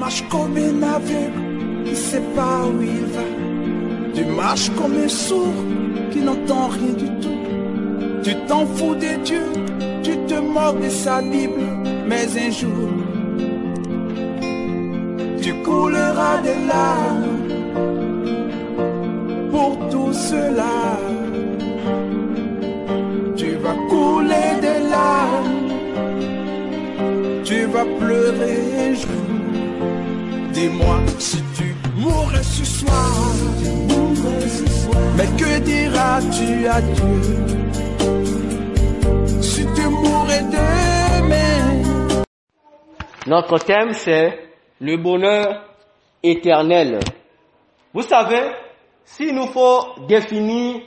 marches comme un aveugle qui ne sait pas où il va. Tu marches comme un sourd qui n'entend rien du tout. Tu t'en fous de Dieu, tu te moques de sa Bible, mais un jour, tu couleras des larmes pour tout cela. Tu vas couler des larmes, tu vas pleurer un jour. Dis-moi si tu mourrais ce soir, mais que diras-tu à Dieu si tu mourrais demain? Notre thème, c'est le bonheur éternel. Vous savez, s'il nous faut définir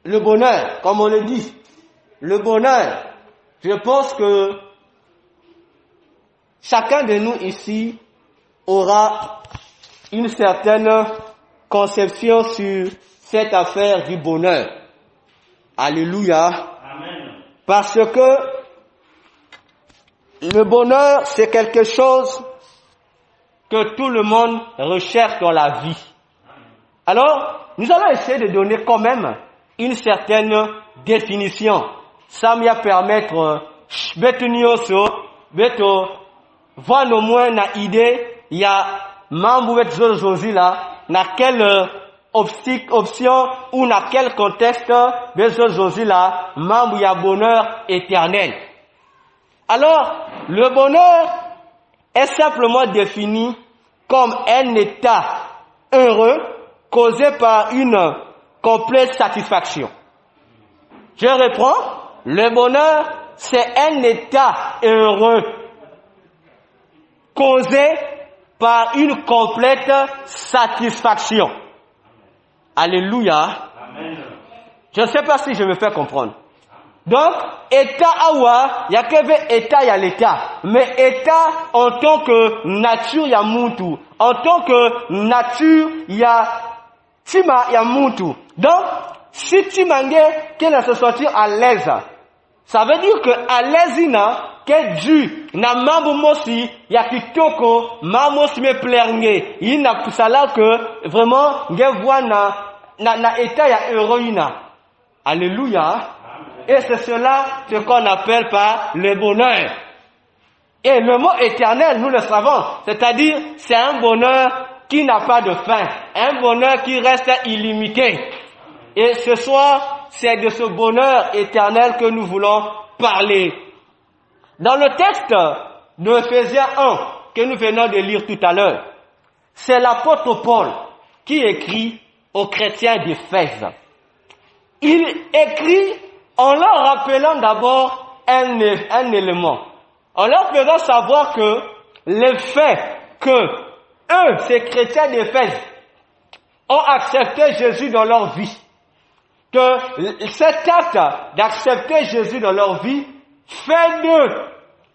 le bonheur, comme on le dit, le bonheur, je pense que chacun de nous ici aura une certaine conception sur cette affaire du bonheur. Alléluia. Amen. Parce que le bonheur, c'est quelque chose que tout le monde recherche dans la vie. Alors, nous allons essayer de donner quand même une certaine définition. Ça m'y a permettre, voir au moins une idée, il y a membre de Josie là, dans quelle option ou dans quel contexte de Josie là, membre il y a bonheur éternel. Alors, le bonheur est simplement défini comme un état heureux causé par une complète satisfaction. Je reprends, le bonheur, c'est un état heureux causé par une complète satisfaction. Alléluia. Amen. Je ne sais pas si je me fais comprendre. Donc, état awa, il y a que état, il y a l'état. Mais état, en tant que nature, il y a muntu. En tant que nature, il y a tima, il y a muntu. Donc, si tu manges, qu'elle va se sentir à l'aise. Ça veut dire que à l'aise, que Dieu, na mambo mosi, ya kitoko, mambo si me plernge. Il n'a pas ça là que, vraiment, ngevoa na état ya héroïna. Alléluia. Et c'est cela ce qu'on appelle par le bonheur. Et le mot éternel, nous le savons. C'est-à-dire, c'est un bonheur qui n'a pas de fin. Un bonheur qui reste illimité. Et ce soir, c'est de ce bonheur éternel que nous voulons parler. Dans le texte de Ephésiens 1, que nous venons de lire tout à l'heure, c'est l'apôtre Paul qui écrit aux chrétiens d'Éphèse. Il écrit en leur rappelant d'abord un élément. En leur faisant savoir que le fait que eux, ces chrétiens d'Éphèse, ont accepté Jésus dans leur vie, que cet acte d'accepter Jésus dans leur vie fait d'eux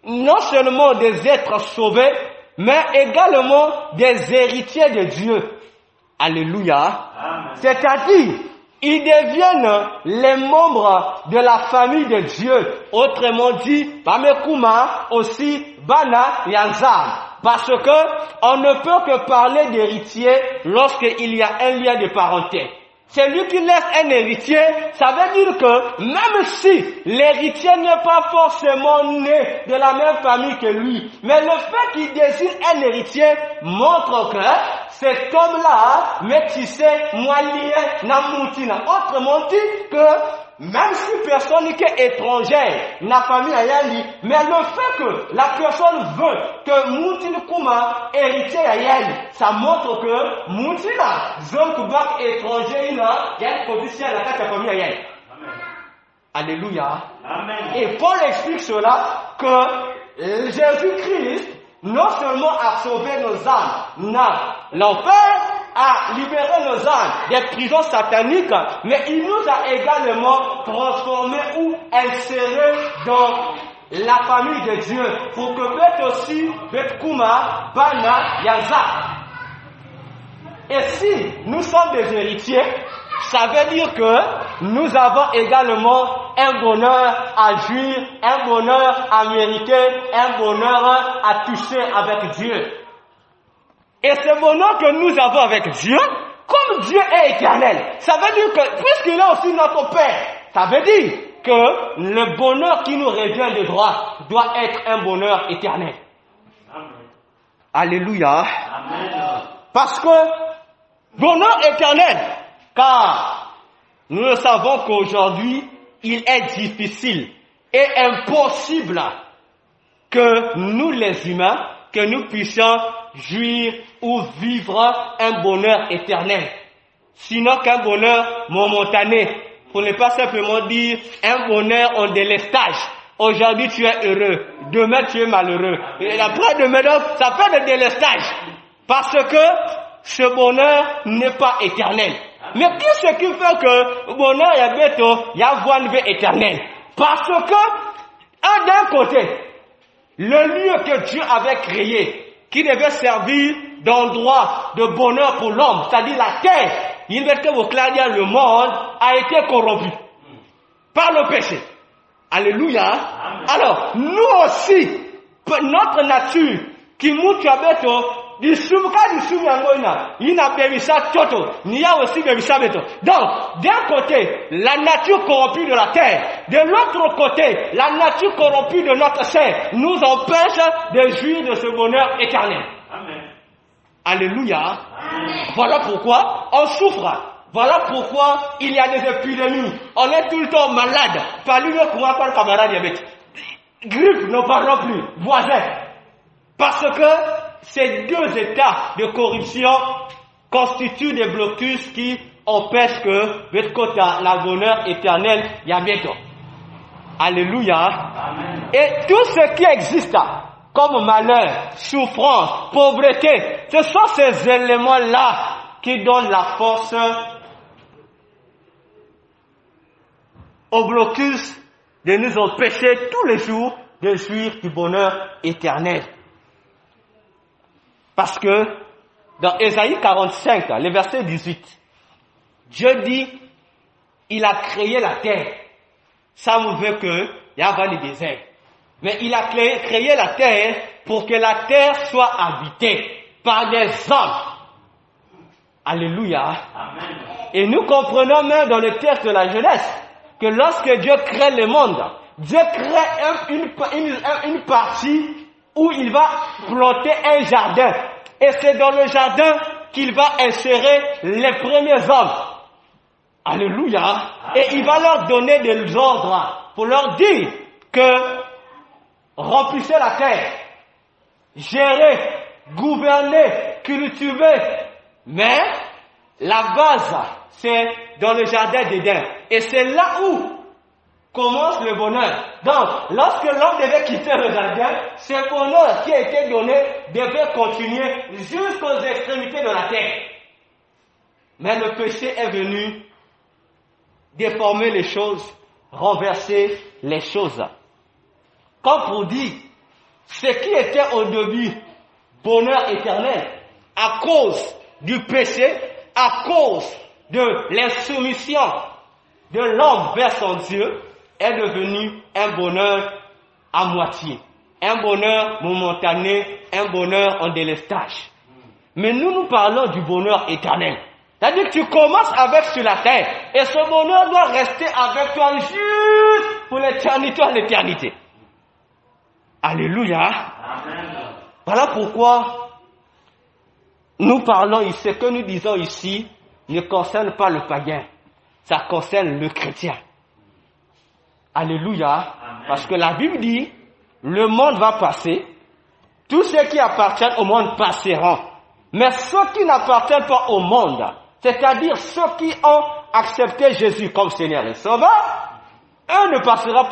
non seulement des êtres sauvés, mais également des héritiers de Dieu. Alléluia. Amen. C'est-à-dire, ils deviennent les membres de la famille de Dieu. Autrement dit, Pamekuma aussi Bana Yanzam. Parce que on ne peut que parler d'héritier lorsqu'il y a un lien de parenté. Celui qui laisse un héritier, ça veut dire que même si l'héritier n'est pas forcément né de la même famille que lui, mais le fait qu'il désigne un héritier montre que cet homme-là, métissé, moyen, namoutina. Autrement dit que même si personne n'est étrangère, la famille a yali, mais le fait que la personne veut que Moutina Kuma héritier a yali, ça montre que Moutina, zone bak étranger, il y a une position à la tête de la famille a yali. Alléluia. Amen. Et Paul explique cela que Jésus-Christ non seulement a sauvé nos âmes, l'enfer, a libéré nos âmes des prisons sataniques, mais il nous a également transformés ou insérés dans la famille de Dieu pour que peut aussi Betkuma, Bana, Yaza. Et si nous sommes des héritiers, ça veut dire que nous avons également un bonheur à jouir, un bonheur à mériter, un bonheur à toucher avec Dieu. Et ce bonheur que nous avons avec Dieu, comme Dieu est éternel, ça veut dire que, puisqu'il est aussi notre Père, ça veut dire que le bonheur qui nous revient de droit doit être un bonheur éternel. Amen. Alléluia. Amen. Parce que bonheur éternel, car nous le savons qu'aujourd'hui, il est difficile et impossible que nous les humains, que nous puissions jouir ou vivre un bonheur éternel. Sinon qu'un bonheur momentané, pour ne pas simplement dire un bonheur en délestage. Aujourd'hui tu es heureux, demain tu es malheureux. Et après-demain, ça fait le délestage. Parce que ce bonheur n'est pas éternel. Mais qu'est-ce qui fait que le bonheur est bientôt, il y a une vie éternelle? Parce que, d'un côté, le lieu que Dieu avait créé, qui devait servir d'endroit de bonheur pour l'homme, c'est-à-dire la terre, il veut que vous clariez, le monde a été corrompu par le péché. Alléluia. Amen. Alors, nous aussi, notre nature, qui mouche à béton, du soumka, il n'a pas vu ça toto, il y a aussi vu ça béton. Donc, d'un côté, la nature corrompue de la terre, de l'autre côté, la nature corrompue de notre chair, nous empêche de jouir de ce bonheur éternel. Amen. Alléluia. Amen. Voilà pourquoi on souffre. Voilà pourquoi il y a des épidémies. On est tout le temps malade. Par lui, comment par camarade diabète. Grippe, ne parlons plus. Voisin. Parce que ces deux états de corruption constituent des blocus qui empêchent que, votre côté, la bonheur éternelle, il y a bientôt. Alléluia. Amen. Et tout ce qui existe comme malheur, souffrance, pauvreté, ce sont ces éléments-là qui donnent la force au blocus de nous empêcher tous les jours de jouir du bonheur éternel. Parce que dans Ésaïe 45, le verset 18, Dieu dit, il a créé la terre. Ça me veut qu'il y ait le désert. Mais il a créé la terre pour que la terre soit habitée par des hommes. Alléluia. Amen. Et nous comprenons même dans le texte de la Genèse que lorsque Dieu crée le monde, Dieu crée une partie où il va planter un jardin. Et c'est dans le jardin qu'il va insérer les premiers hommes. Alléluia. Amen. Et il va leur donner des ordres pour leur dire que remplissez la terre, gérez, gouvernez, cultivez. Mais la base, c'est dans le jardin d'Éden. Et c'est là où commence le bonheur. Donc, lorsque l'homme devait quitter le jardin, ce bonheur qui a été donné devait continuer jusqu'aux extrémités de la terre. Mais le péché est venu déformer les choses, renverser les choses. Comme pour dire, ce qui était au début bonheur éternel, à cause du péché, à cause de l'insoumission de l'homme vers son Dieu, est devenu un bonheur à moitié, un bonheur momentané, un bonheur en délestage. Mais nous parlons du bonheur éternel. C'est-à-dire que tu commences avec sur la terre, et ce bonheur doit rester avec toi juste pour l'éternité en l'éternité. Alléluia. Amen. Voilà pourquoi nous parlons ici, ce que nous disons ici ne concerne pas le païen, ça concerne le chrétien. Alléluia. Amen. Parce que la Bible dit, le monde va passer, tous ceux qui appartiennent au monde passeront, mais ceux qui n'appartiennent pas au monde, c'est-à-dire ceux qui ont accepté Jésus comme Seigneur et Sauveur, eux ne passeront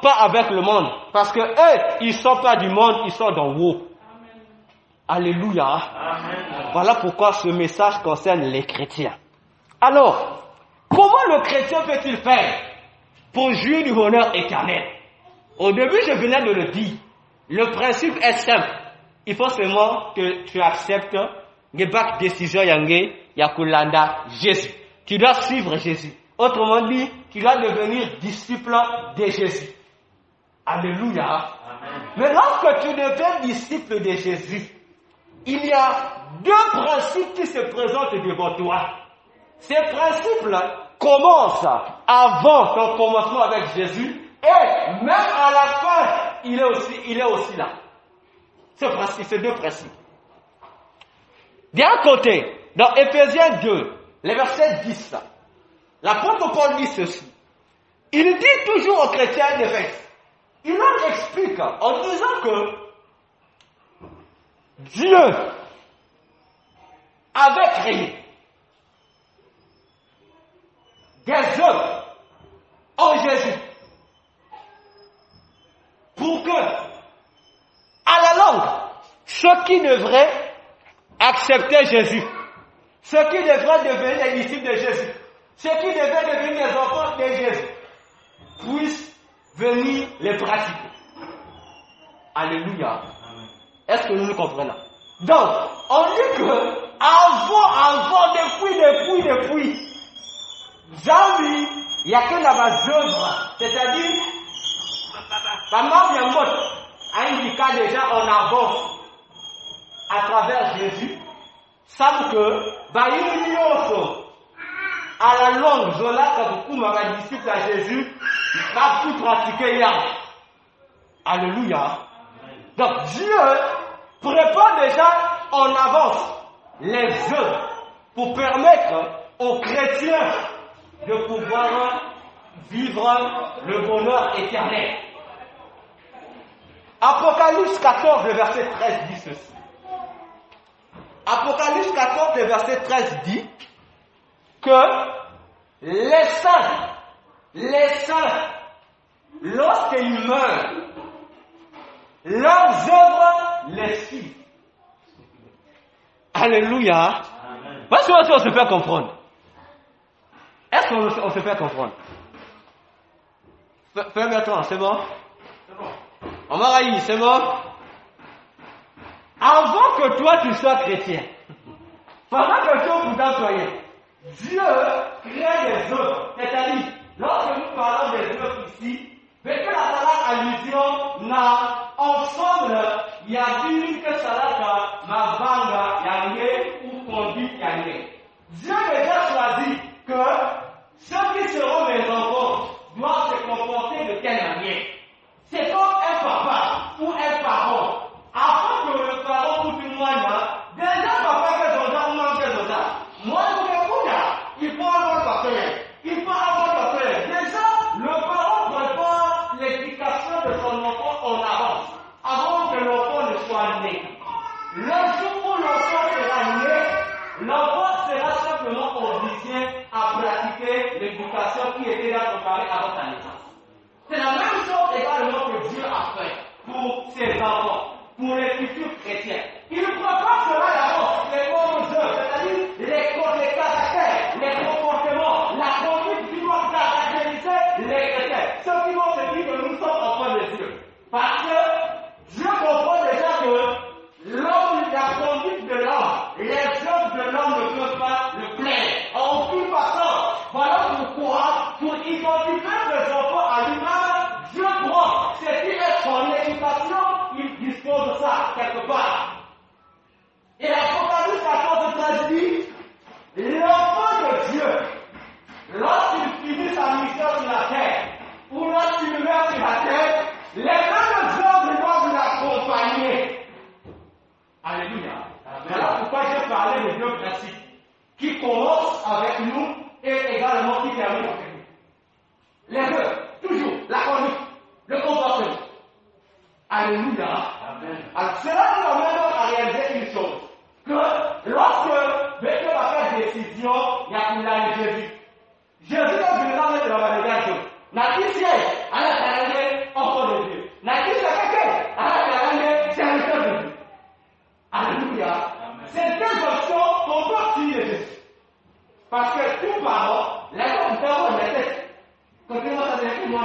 pas avec le monde, parce que eux, ils sont pas du monde, ils sont d'en haut. Alléluia. Amen. Voilà pourquoi ce message concerne les chrétiens. Alors, comment le chrétien peut-il faire pour jouir du bonheur éternel? Au début, je venais de le dire. Le principe est simple. Il faut seulement que tu acceptes Gebak décision Yangé Yakulanda Jésus. Tu dois suivre Jésus. Autrement dit, tu dois devenir disciple de Jésus. Alléluia. Amen. Mais lorsque tu deviens disciple de Jésus, il y a deux principes qui se présentent devant toi. Ces principes-là commencent avant ton commencement avec Jésus et même à la fin, il est aussi là. Ces deux principes. D'un côté, dans Éphésiens 2, le verset 10, l'apôtre Paul dit ceci. Il dit toujours aux chrétiens d'Éphèse, il leur explique en disant que Dieu avait créé des œuvres en Jésus pour que, à la longue, ceux qui devraient accepter Jésus, ceux qui devraient devenir les disciples de Jésus, ceux qui devraient devenir les enfants de Jésus, puissent venir les pratiquer. Alléluia. Est-ce que nous le comprenons? Donc, on dit que avant, depuis, Jean-Louis, il y a que la œuvre, c'est-à-dire, maman vient mot, indiquant déjà en avance à travers Jésus, savent que, à la longue, Zola, quand beaucoup m'avaient disciple à Jésus, n'a pu pratiquer hier. Alléluia. Donc Dieu prépare déjà en avance les œuvres pour permettre aux chrétiens de pouvoir vivre le bonheur éternel. Apocalypse 14, le verset 13 dit ceci. Apocalypse 14, le verset 13 dit que les saints, lorsqu'ils meurent, leurs œuvres les suivent. Alléluia. Est-ce qu'on se fait comprendre? Est-ce qu'on se fait comprendre? Fais-moi, c'est bon? On m'a raillé, c'est bon? Avant que toi tu sois chrétien, pendant que toi vous employez, Dieu crée des œuvres. C'est-à-dire, lorsque nous parlons des œuvres ici, mais que la salade allusion, ensemble, il y a dit que salade, ma banga, yangé, ou conduite, yangé. Dieu a déjà choisi que ceux qui seront mes enfants doivent se comporter de quelle manière. C'est comme un papa ou un parent. Avant que le parent ou du moyen, déjà papa que j'en ai, ou que j'en ai. Moi, il faut avoir papier. Il faut avoir papier. Déjà, le parent prépare l'éducation de son enfant en avance, avant que l'enfant ne soit né. Le jour où l'enfant sera né, l'enfant sera simplement obligé à pratiquer l'éducation qui était là préparée avant sa naissance. C'est la même chose également que Dieu a fait pour ses enfants, pour les futurs chrétiens. Il prépare cela d'abord, les bonnes œuvres, c'est-à-dire les caractères, les comportements, la conduite qui vont caractériser les chrétiens. Ceux qui vont se dire que nous sommes enfants de Dieu. Parce que Dieu comprend déjà que l'homme, la conduite de l'homme, les œuvres de l'homme ne peuvent pas le plaire. En aucune façon. Voilà pourquoi, pour identifier les enfants à lui-même, Dieu prend ce qui est son éducation, il dispose de ça quelque part. Et l'Apocalypse 14 dit, l'enfant de Dieu, lorsqu'il finit sa mission sur la terre, ou lorsqu'il meurt sur la terre, les mêmes œuvres doivent l'accompagner. Alléluia. Voilà pourquoi j'ai parlé de deux principes qui commencent avec nous et également qui terminent avec nous. Les œuvres, toujours, la conduite, le comportement. Alléluia. Alors, cela nous amène à réaliser une chose. Que lorsque Dieu va faire décision, il y a pour la Jésus. Jésus est venu dans la validation. N'a-t-il siège à la calendrier enfant de Dieu. N'a-t-il quelqu'un à la calendrier serviteur de Dieu. Alléluia. Ces deux options sont parties de Jésus. Parce que tout parent, les gens dans la tête, quand tu vas t'adresser, moi,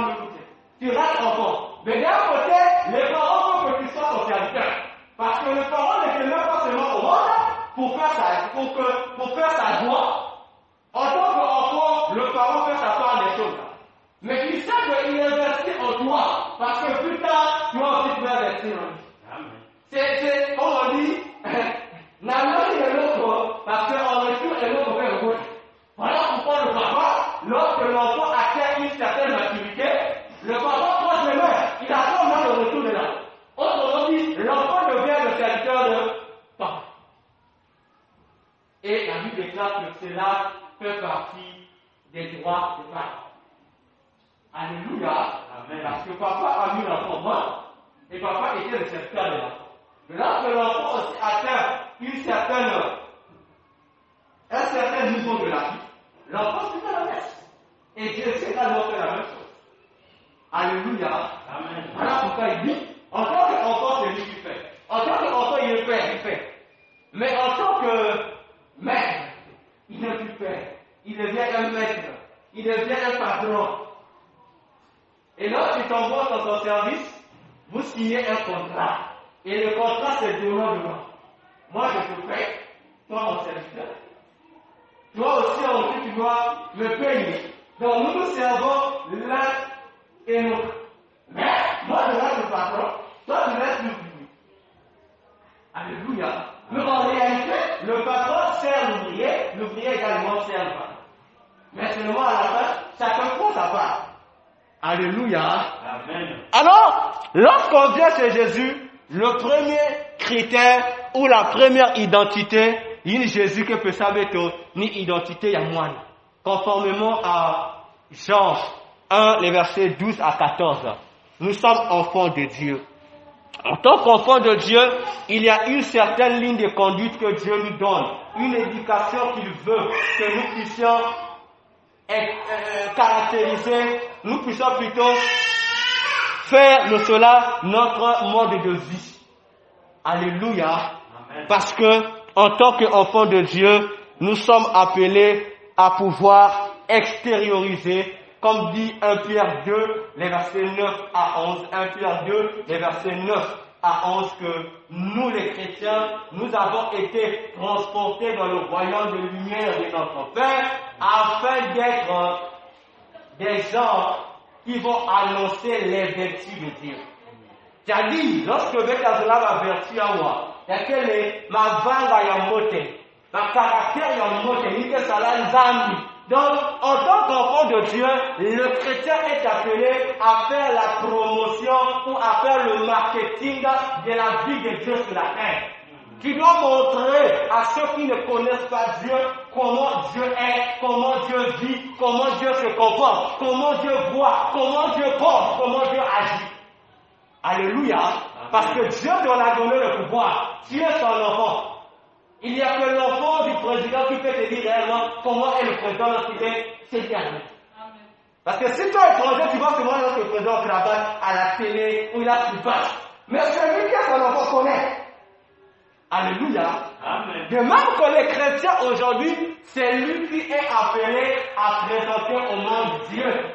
tu restes enfant. Mais d'un côté, les parents veulent que tu sois ton serviteur. Parce que le parent ne te met pas seulement au monde pour faire sa joie. En tant qu'enfant, le parent fait sa part des choses. Mais tu sais qu'il investit en toi. Parce que plus tard, tu vas aussi pouvoir investir en lui. C'est comme on dit, déjà que cela fait partie des droits des parents. Alléluia. Amen. Parce que papa a mis l'enfant mort et papa était le récepteur de l'enfant. Mais lorsque l'enfant aussi atteint un certain niveau de la vie, l'enfant se fait la messe. Et Dieu sait également fait la même chose. Alléluia. Amen. Voilà pourquoi il dit, en tant qu'enfant, c'est lui qui fait. En tant qu'enfant, il fait. Mais en tant que maître, il n'est plus père. Il devient un maître. Il devient un patron. Et lorsque tu t'envoies dans ton service, vous signez un contrat. Et le contrat, c'est donnant. Moi, je te paye, toi, mon serviteur. Toi aussi, ensuite, tu dois me payer. Donc, nous nous servons l'un et l'autre. Mais, moi, je reste le patron, toi, tu restes l'ouvrier. Alléluia. Mais en réalité, le patron sert l'ouvrier également sert le patron. Mais seulement à la fin, chacun prend sa part. Alléluia. Amen. Alors, lorsqu'on vient chez Jésus, le premier critère ou la première identité, il y a Jésus que peut savoir ni identité, il y a moi. Conformément à Jean 1, les versets 12 à 14. Nous sommes enfants de Dieu. En tant qu'enfants de Dieu, il y a une certaine ligne de conduite que Dieu nous donne. Une éducation qu'il veut que nous puissions caractériser, nous puissions plutôt faire de cela notre mode de vie. Alléluia. Amen. Parce que, en tant qu'enfants de Dieu, nous sommes appelés à pouvoir extérioriser, comme dit 1 Pierre 2, les versets 9 à 11, 1 Pierre 2, les versets 9 à 11, que nous les chrétiens, nous avons été transportés dans le royaume de lumière de notre Père, afin d'être des gens qui vont annoncer les vertus de Dieu. C'est-à-dire, lorsque Bekazula m'a vertu à moi, et ma vanga ya mote, ma caractère ya mote, ni que ça l'a nzambi. Donc, en tant qu'enfant de Dieu, le chrétien est appelé à faire la promotion ou à faire le marketing de la vie de Dieu sur la terre. Tu dois montrer à ceux qui ne connaissent pas Dieu comment Dieu est, comment Dieu vit, comment Dieu se comporte, comment Dieu voit, comment Dieu pense, comment Dieu agit. Alléluia. Parce que Dieu t'en a donné le pouvoir. Tu es son enfant. Il n'y a que l'enfant du président qui peut te dire réellement comment est le président lorsqu'il est sécurisé. Parce que si tu es étranger, tu vois comment est le président cravate à la télé ou il a plus bas. Mais celui qui est son enfant connaît. Alléluia. Amen. De même que les chrétiens aujourd'hui, c'est lui qui est appelé à présenter au monde Dieu.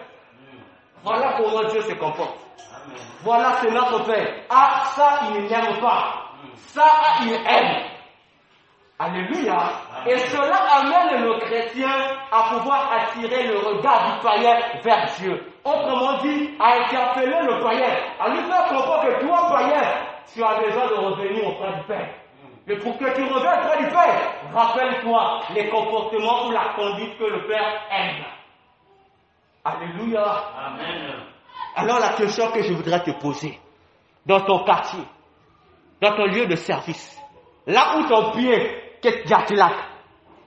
Voilà comment Dieu se comporte. Amen. Voilà, c'est notre Père. Ah, ça, il n'aime pas. Ça, il aime. Alléluia. Amen. Et cela amène le chrétien à pouvoir attirer le regard du païen vers Dieu. Autrement dit, à interpeller le païen, à lui faire comprendre que toi, païen, tu as besoin de revenir auprès du Père. Mais pour que tu reviennes auprès du Père, rappelle-toi les comportements ou la conduite que le Père aime. Alléluia. Amen. Alors la question que je voudrais te poser, dans ton quartier, dans ton lieu de service, là où ton pied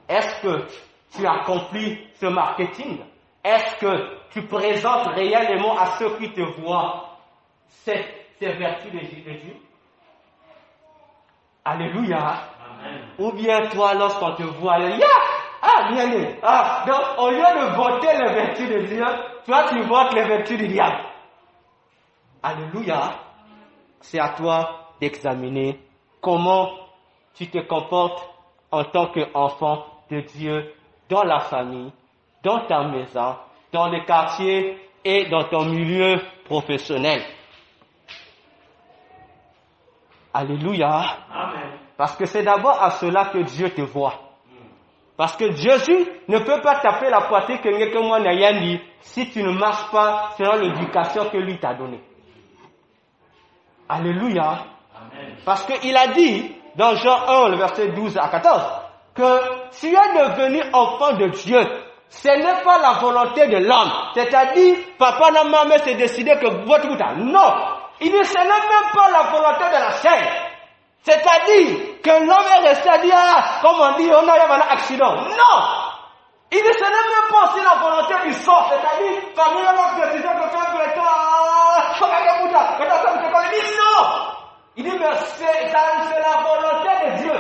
est-ce que tu accomplis ce marketing? Est-ce que tu présentes réellement à ceux qui te voient ces vertus de Dieu? Alléluia. Amen. Ou bien toi, lorsqu'on te voit, donc au lieu de voter les vertus de Dieu, toi tu votes les vertus du diable. Alléluia. C'est à toi d'examiner comment tu te comportes en tant qu'enfant de Dieu dans la famille, dans ta maison, dans le quartier et dans ton milieu professionnel. Alléluia. Amen. Parce que c'est d'abord à cela que Dieu te voit. Parce que Jésus ne peut pas taper la poitrine que moi n'ai rien dit si tu ne marches pas selon l'éducation que lui t'a donnée. Alléluia. Amen. Parce qu'il a dit dans Jean 1, le verset 12 à 14, que tu es devenu enfant de Dieu. Ce n'est pas la volonté de l'homme. C'est-à-dire, papa et maman s'est décidé que votre. Non. Il dit, ce n'est même pas la volonté de la chair. C'est-à-dire que l'homme est resté à dire, ah, comme on dit, on a eu un accident. Non! Il ne se n'est même pas si la volonté du sort, c'est-à-dire, parmi l'autre décision que fait non! Il dit, mais c'est la volonté de Dieu.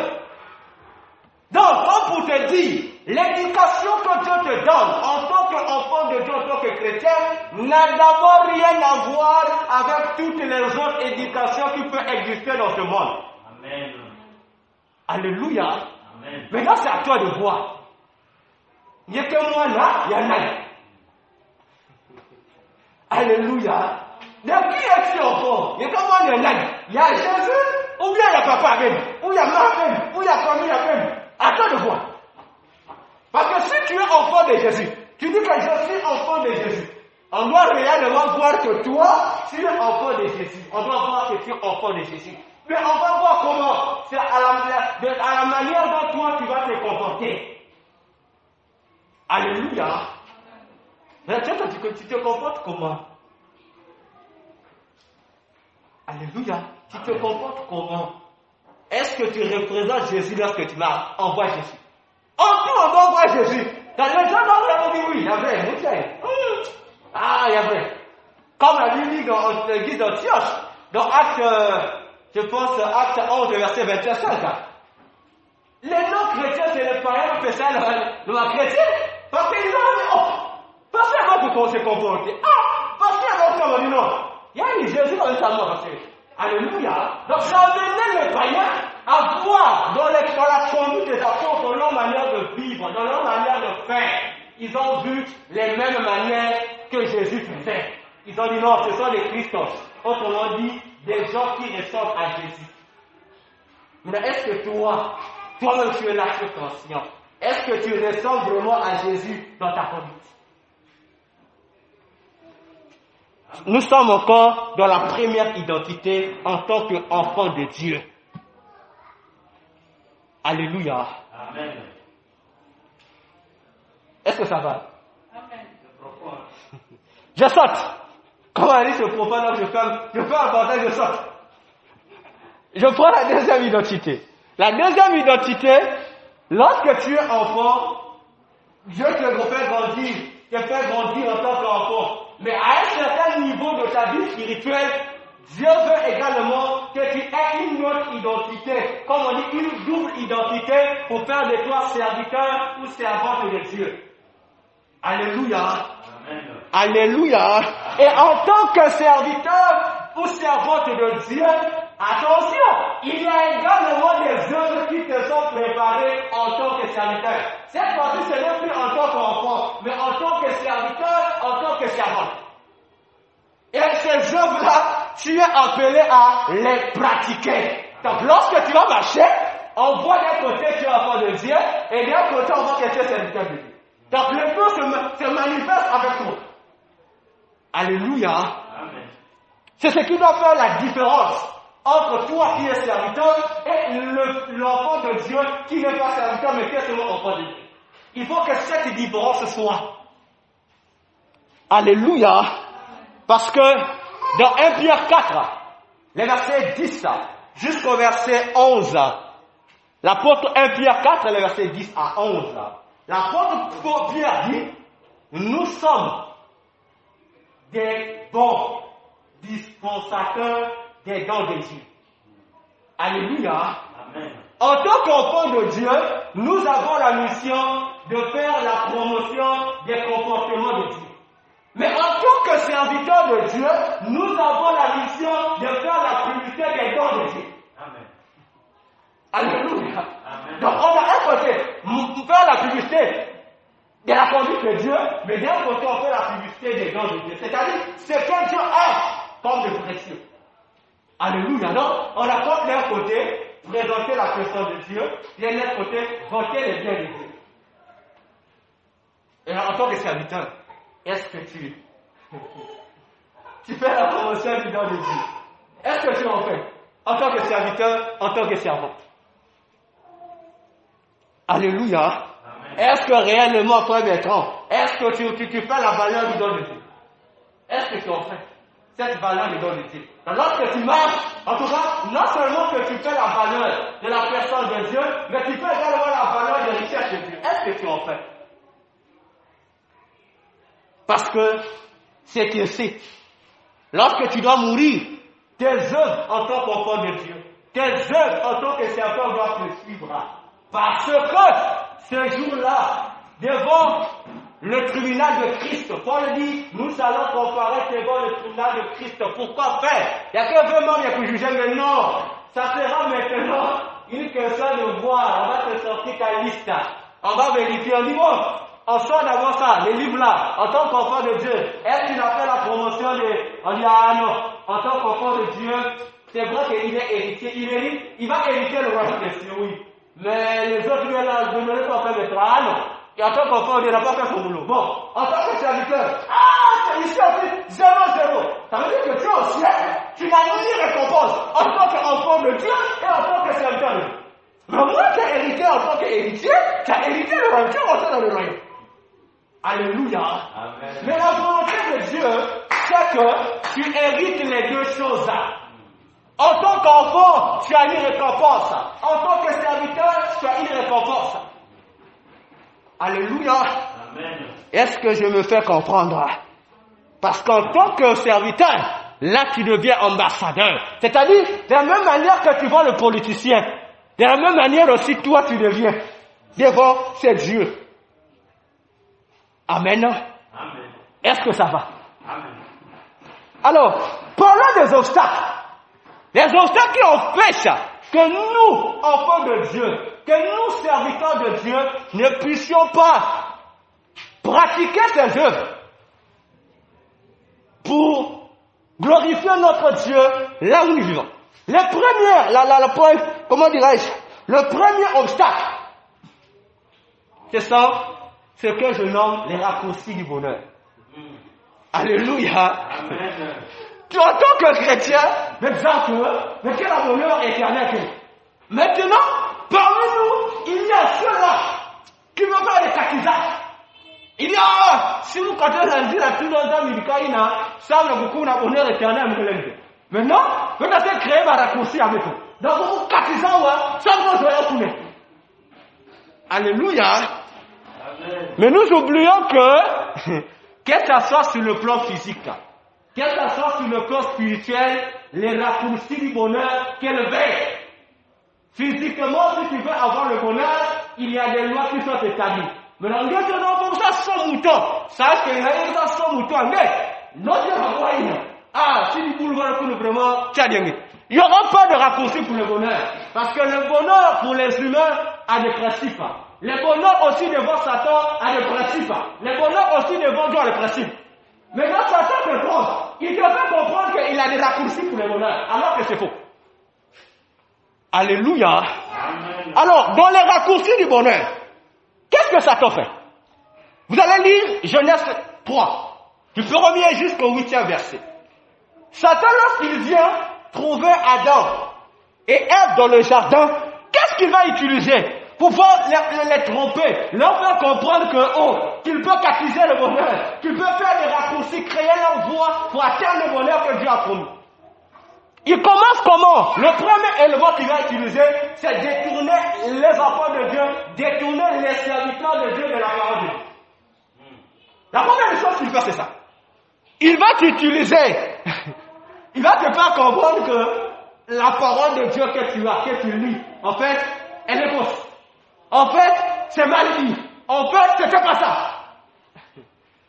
Donc, comme pour te dire, l'éducation que Dieu te donne en tant qu'enfant de Dieu, en tant que chrétien, n'a d'abord rien à voir avec toutes les autres éducations qui peuvent exister dans ce monde. Amen. Alléluia. Amen. Maintenant, c'est à toi de voir. Il n'y a que moi là, il y en a. Alléluia. De qui es-tu enfant? Il n'y a que moi, il y en a. Il y a Jésus, ou bien il y a papa même, ou il y a maman même, ou il y a famille même. À toi de voir. Parce que si tu es enfant de Jésus, tu dis que je suis enfant de Jésus. On doit réellement voir que toi, tu es enfant de Jésus. On doit voir que tu es enfant de Jésus. Mais on va voir comment. C'est à la manière dont toi tu vas te comporter. Alléluia. Mais tu te comportes comment? Alléluia. Tu te comportes comment? Est-ce que tu représentes Jésus lorsque tu marches? On voit Jésus. En tout, on doit voir Jésus. Dans les gens d'Orient, on dit oui, il y avait. Ah, il y avait. Comme la Bible dit dans l'église d'Antioche, dans Acte, je pense, Acte 11, verset 25. Les non-chrétiens, c'est les païens qui font ça dans les chrétiens. Parce qu'ils ont dit, oh, parce qu'il y a d'autres se comporter. Ah, parce qu'il y a d'autres qui dit non. Il y a eu Jésus dans le salon, parce que. Alléluia. Donc, ça amenait les païens à voir dans la conduite des apôtres, dans leur manière de vivre, dans leur manière de faire. Ils ont vu les mêmes manières que Jésus faisait. Ils ont dit non, ce sont des Christos. Autrement dit, des gens qui ressemblent à Jésus. Mais est-ce que toi-même tu es là, tu es conscient? Est-ce que tu ressembles vraiment à Jésus dans ta conduite? Nous sommes encore dans la première identité en tant qu'enfant de Dieu. Alléluia. Amen. Est-ce que ça va? Amen. Je saute. Comment on dit ce profane, je fais un bordel, je saute. Je prends la deuxième identité. La deuxième identité, lorsque tu es enfant, Dieu te fait grandir en tant qu'enfant. Mais à un certain niveau de ta vie spirituelle, Dieu veut également que tu aies une autre identité, comme on dit, une double identité pour faire de toi serviteur ou servante de Dieu. Alléluia. Amen. Alléluia. Et en tant que serviteur ou servante de Dieu, attention, il y a également des œuvres qui te sont préparées en tant que serviteur. Cette fois-ci, ce n'est plus en tant qu'enfant, mais en tant que serviteur, en tant que servant. Et ces œuvres-là, tu es appelé à les pratiquer. Donc, lorsque tu vas marcher, on voit d'un côté que tu es enfant de Dieu, et d'un côté, on voit que tu es serviteur de Dieu. Donc, le feu se manifeste avec toi. Alléluia. Amen. C'est ce qui doit faire la différence entre toi qui es serviteur et l'enfant de Dieu qui n'est pas serviteur mais qui est seulement enfant de Dieu. Il faut que cette différence soit. Alléluia. Parce que dans 1 Pierre 4, les versets 10 jusqu'au verset 11, l'apôtre 1 Pierre 4, les versets 10 à 11, l'apôtre Pierre dit, nous sommes des bons dispensateurs des dons de Dieu. Alléluia. Amen. En tant qu'enfants de Dieu, nous avons la mission de faire la promotion des comportements de Dieu. Mais en tant que serviteurs de Dieu, nous avons la mission de faire la publicité des dons de Dieu. Amen. Alléluia. Amen. Donc on a un côté, faire la publicité de la conduite de Dieu, mais d'un côté on fait la publicité des dons de Dieu. C'est-à-dire ce que Dieu a comme de précieux. Alléluia. Donc on apporte d'un côté, présenter la personne de Dieu, de l'autre côté, voter les biens de Dieu. Et en tant que serviteur, est-ce que tu fais la promotion du don de Dieu? Est-ce que tu en fais? En tant que serviteur, en tant que servant. Alléluia. Amen. Est-ce que réellement, toi, Bertrand, est-ce que tu fais la valeur du don de Dieu? Est-ce que tu en fais? cette valeur de don de Dieu. Donc, lorsque tu marches, en tout cas, non seulement que tu fais la valeur de la personne de Dieu, mais tu fais également la valeur de la richesse de Dieu. Est-ce que tu en fais? Parce que c'est ainsi. Lorsque tu dois mourir, tes œuvres en tant qu'enfant de Dieu, tes œuvres en tant que serveur doivent te suivre. Parce que ce jour-là, devant le tribunal de Christ, Paul dit, nous allons comparaître devant le tribunal de Christ. Pourquoi faire? Il n'y a que vraiment il y a que juger, mais non. Ça sera maintenant une question de voir. On va te sortir ta liste. On va vérifier. On dit, bon, on sort d'abord ça, les livres là, en tant qu'enfant de Dieu. Est-ce qu'il a fait la promotion de... On dit, ah non, en tant qu'enfant de Dieu, c'est vrai qu'il est héritier. Il va hériter le royaume des cieux, oui. Mais les autres, là, je ne vais pas faire le travail, non. Et en tant qu'enfant, il n'a pas fait son boulot. Bon, en tant que serviteur, c'est ici aussi 0-0. Ça veut dire que tu es au ciel, tu n'as ni récompense en tant qu'enfant de Dieu et en tant que serviteur de Dieu. Mais moi, tu as hérité en tant qu'héritier, tu as hérité le royaume, tu es rentré dans le royaume. Alléluia. Amen. Mais la volonté de Dieu, c'est que tu hérites les deux choses. En tant qu'enfant, tu as une récompense. En tant que serviteur, tu as une récompense. Alléluia. Amen. Est-ce que je me fais comprendre? Parce qu'en tant que serviteur, là tu deviens ambassadeur. C'est-à-dire, de la même manière que tu vois le politicien, de la même manière aussi toi tu deviens devant ces dieux. Amen. Amen. Est-ce que ça va? Amen. Alors, parlons des obstacles. Les obstacles qui empêchent que nous, enfants de Dieu, que nous, serviteurs de Dieu, ne puissions pas pratiquer ces œuvres pour glorifier notre Dieu là où nous vivons. Le premier obstacle, c'est ça, ce que je nomme les raccourcis du bonheur. Alléluia. Amen. Tu, en tant que chrétien, mais quel bonheur éternel. Maintenant, parmi nous, il y a ceux-là qui veulent faire des catéchisages. Il y a, si vous comptez lundi, la plus longtemps, Milikaïna, ça va beaucoup de bonheur éternel. Maintenant, vous avez créé un raccourci avec vous. Donc, vous catéchisez, ça va vous tourner. Alléluia. Amen. Mais nous oublions que ce soit sur le plan physique, que ce soit sur le plan spirituel, les raccourcis du bonheur, quel veille. Physiquement, si tu veux avoir le bonheur, il y a des lois qui sont établies. Mais dans le temps, comme ça, son mouton. Sache qu'il y a son mouton. Mais, notre envoyé, si tu boulevardes vraiment, tu as gagné. Il n'y aura pas de raccourci pour le bonheur. Parce que le bonheur pour les humains a des principes. Le bonheur aussi devant Satan a des principes. Le bonheur aussi devant Dieu a des principes. Mais quand Satan te trompe, il te fait comprendre qu'il a des raccourcis pour le bonheur, alors que c'est faux. Alléluia. Amen. Alors, dans les raccourcis du bonheur, qu'est-ce que Satan fait? Vous allez lire Genèse 3, du 1er jusqu'au 8e verset. Satan, lorsqu'il vient trouver Adam et Ève dans le jardin, qu'est-ce qu'il va utiliser pour pouvoir les tromper, leur faire comprendre qu'ils peuvent attiser le bonheur, qu'ils peuvent faire des raccourcis, créer leur voie pour atteindre le bonheur que Dieu a promis. Il commence comment? Le premier élément qu'il va utiliser, c'est détourner les enfants de Dieu, détourner les serviteurs de Dieu de la parole de Dieu. La première chose qu'il fait, c'est ça. Il va t'utiliser. Il va te faire comprendre que la parole de Dieu que tu lis, en fait, elle est fausse. En fait, c'est mal dit. En fait, c'est pas ça.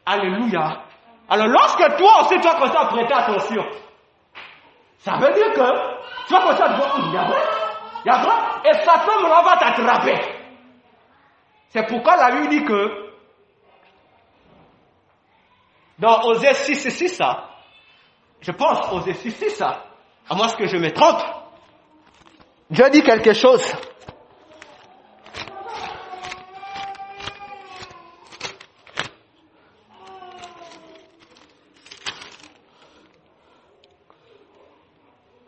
Alléluia. Alors, lorsque toi aussi, tu vas commencer à prêter attention, ça veut dire que tu vas commencer à dire, il y a vrai, et Satan va t'attraper. C'est pourquoi la Bible dit que, dans Osée 6, je pense Osée 6, à moins que je me trompe, Dieu dit quelque chose.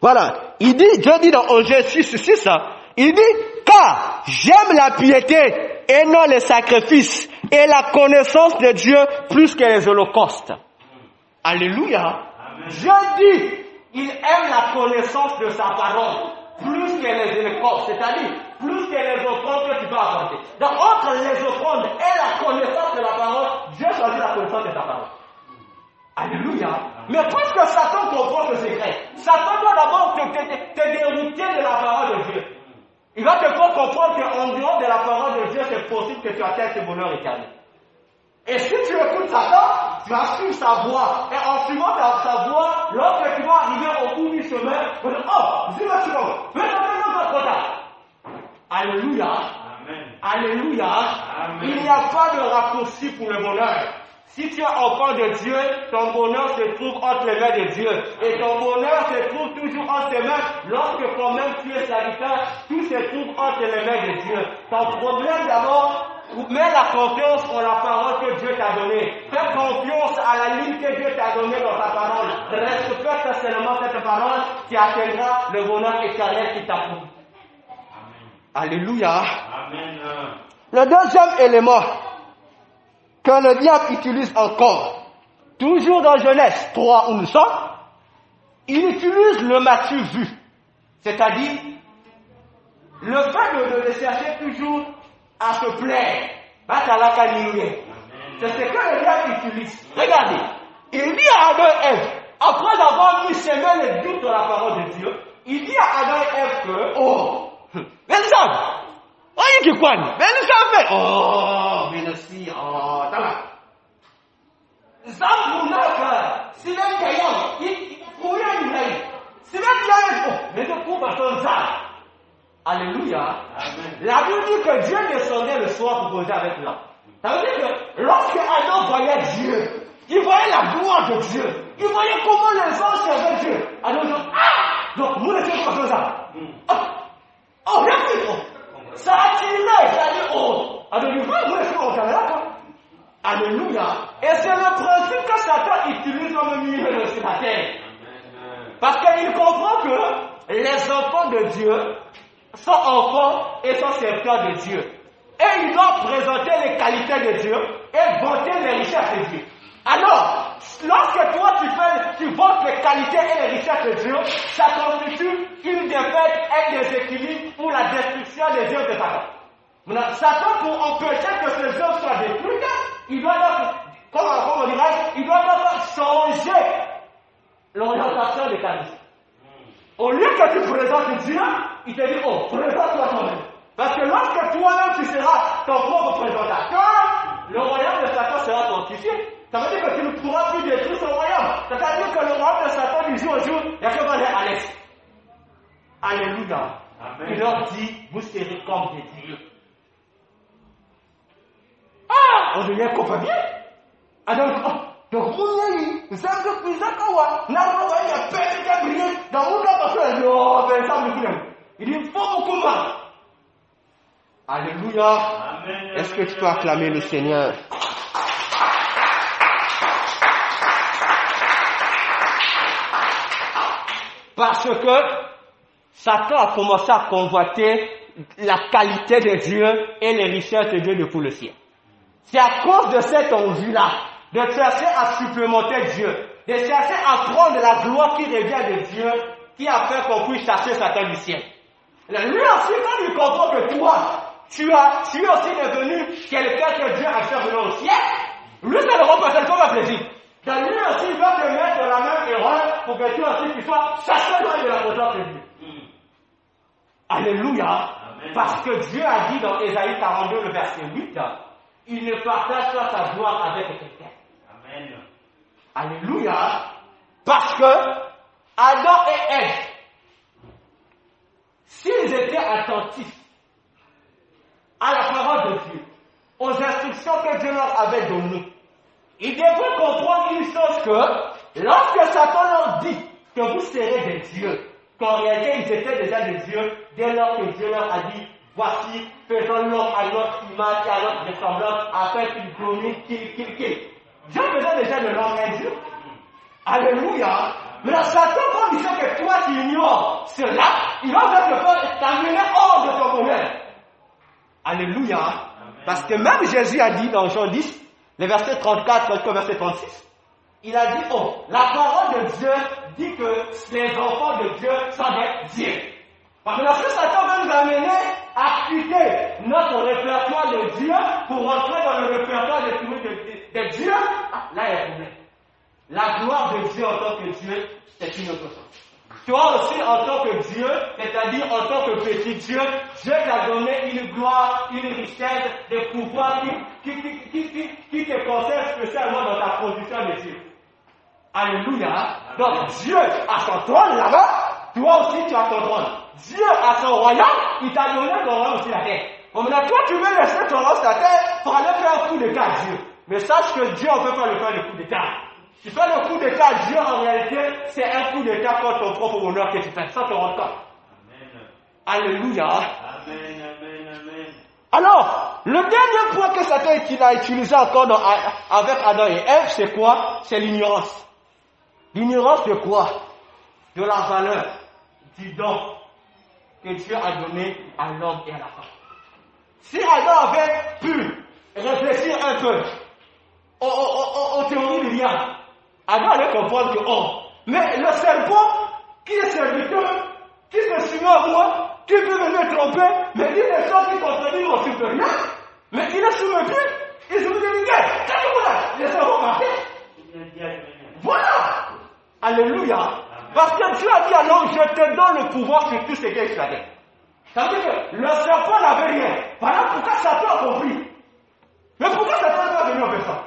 Voilà, Dieu dit dans Osée 6, il dit, car j'aime la piété et non les sacrifices et la connaissance de Dieu plus que les holocaustes. Alléluia. Dieu dit, il aime la connaissance de sa parole, plus que les électeurs, c'est-à-dire plus que les offrandes que tu vas apporter. Donc entre les offrandes et la connaissance de la parole, Dieu choisit la connaissance de sa parole. Alléluia. Mais puisque Satan comprend ce secret, Satan doit d'abord te dérouter de la parole de Dieu. Il va te faire comprendre qu'en dehors de la parole de Dieu, c'est possible que tu atteignes ce bonheur éternel. Et si tu écoutes Satan, tu vas suivre sa voie. Et en suivant sa voie, lorsque tu vas arriver au bout du chemin, tu vas dire, oh, dis-moi tu vas. Fais trop tard. Alléluia. Amen. Alléluia. Amen. Il n'y a pas de raccourci pour le bonheur. Si tu es enfant de Dieu, ton bonheur se trouve entre les mains de Dieu. Et ton bonheur se trouve toujours entre tes mains. Lorsque quand même tu es serviteur, tout se trouve entre les mains de Dieu. Ton problème d'abord, mets la confiance en la parole que Dieu t'a donnée. Fais confiance à la ligne que Dieu t'a donnée dans sa parole. Respecte seulement cette parole qui atteindra le bonheur éternel qui t'approuve. Alléluia. Amen. Le deuxième élément que le diable utilise encore, toujours dans Genèse 3 où nous sommes, il utilise le matu vu. C'est-à-dire, le fait de chercher toujours à se plaire. C'est ce que le diable utilise. Regardez, il dit à Adam et Ève, après avoir mis semé les doutes de la parole de Dieu, il dit à Adam et Ève que, oh, mais nous sommes, oh, il dit quoi? Mais nous sommes, oh, mais aussi, oh, t'as là. Zambounaka, si même Kayan, il pourrait une laïe. Si même Kayan, oh, mais ne trouve pas ton ça. Alléluia. Amen. La Bible dit que Dieu descendait le soir pour causer avec l'homme. Ça veut dire que lorsque Adam voyait Dieu, il voyait la gloire de Dieu, il voyait comment les anges servaient Dieu. Adam dit, ah! Donc, nous ne faisons pas ça. Oh, regarde, ça a tiré, ça a dit, oh. Adam dit, nous ne faisons pas ça. Alléluia. Et c'est le principe que Satan utilise dans le milieu de la terre. Parce qu'il comprend que les enfants de Dieu sont enfants et sont serviteurs de Dieu. Et ils doivent présenter les qualités de Dieu et vanter les richesses de Dieu. Alors, lorsque toi tu vantes les qualités et les richesses de Dieu, ça constitue une défaite, un déséquilibre pour la destruction des œuvres de Satan. Maintenant, Satan, pour empêcher que ces œuvres soient détruites, il doit donc, comment on dirait, il doit donc changer l'orientation de ta vie. Au lieu que tu présentes Dieu, il te dit, oh, présente-toi toi-même. Parce que lorsque toi-même tu seras ton propre présentateur, le royaume de Satan sera fortifié. Ça veut dire que tu ne pourras plus détruire son royaume. C'est-à-dire que le royaume de Satan, du jour au jour, il n'y a que aller à l'est. Alléluia. Amen. Il leur dit, vous serez comme des dieux. Ah, on devient copain. Alors, oh, donc vous n'avez pas de kawa, n'a pas de pète qui a brillé dans mon cas parce que oh, ben ça me fait. Il dit, faut beaucoup mal. Alléluia. Amen. Est-ce que tu peux acclamer le Seigneur? Parce que Satan a commencé à convoiter la qualité de Dieu et les richesses de Dieu depuis le ciel. C'est à cause de cette envie-là, de chercher à supplémenter Dieu, de chercher à prendre la gloire qui revient de Dieu, qui a fait qu'on puisse chasser Satan du ciel. Lui aussi, quand il comprend que toi, tu es aussi devenu quelqu'un que Dieu a fait venir au ciel, lui, ça ne représente pas un plaisir. Donc lui aussi, il va te mettre dans la même erreur pour que toi aussi, tu sois chassé de la présence de Dieu. Alléluia. Amen. Parce que Dieu a dit dans Ésaïe 42, le verset 8, il ne partage pas sa gloire avec quelqu'un. Amen. Alléluia. Parce que Adam et Ève, s'ils étaient attentifs à la parole de Dieu, aux instructions que Dieu leur avait données, ils devraient comprendre une chose que lorsque Satan leur dit que vous serez des dieux, qu'en réalité ils étaient déjà des dieux, dès lors que Dieu leur a dit, voici, faisons l'homme à notre image et à notre ressemblance, afin qu'il glorifie, qu'il. Dieu faisait déjà de l'homme un Dieu. Alléluia. Mais là, Satan, quand il sait que toi tu ignores cela, il va te faire t'amener hors de ton bonheur. Alléluia. Amen. Parce que même Jésus a dit dans Jean 10, le verset 34, verset 36, il a dit, oh, la parole de Dieu dit que les enfants de Dieu sont des dieux. Parce que Satan va nous amener à quitter notre répertoire de Dieu pour rentrer dans le répertoire de Dieu. Là, il y a un problème. La gloire de Dieu en tant que Dieu, c'est une autre chose. Toi aussi, en tant que Dieu, c'est-à-dire en tant que petit Dieu, Dieu t'a donné une gloire, une richesse, des pouvoirs qui te concerne spécialement dans ta position de Dieu. Alléluia. Donc Dieu a son trône là-bas, toi aussi tu as ton trône. Dieu a son royaume, il t'a donné ton royaume sur la terre. Maintenant, toi tu veux laisser ton royaume sur la terre pour aller faire un coup d'état à Dieu. Mais sache que Dieu ne peut pas le faire le coup d'état. Tu fais le coup d'état à Dieu, en réalité, c'est un coup d'état contre ton propre bonheur que tu fais, sans te rendre compte. Alléluia. Amen, amen, amen. Alors, le dernier point que Satan a utilisé encore avec Adam et Ève, c'est quoi? C'est l'ignorance. L'ignorance de quoi? De la valeur du don que Dieu a donné à l'homme et à la femme. Si Adam avait pu réfléchir un peu aux théories du diable, Adam allait comprendre que, oh, mais le serpent qui est serviteur, qui se soumet à moi, qui veut me tromper, mais il est choses qui contredisent mon supérieur, mais il ne soumet plus, il se dit, qu'est-ce que vous là? Voilà! Alléluia! Parce que Dieu a dit à l'homme, je te donne le pouvoir sur tout ce qui est Israël. Ça veut dire que le serpent n'avait rien. Voilà pourquoi Satan a compris. Mais pourquoi Satan n'est pas venu en personne?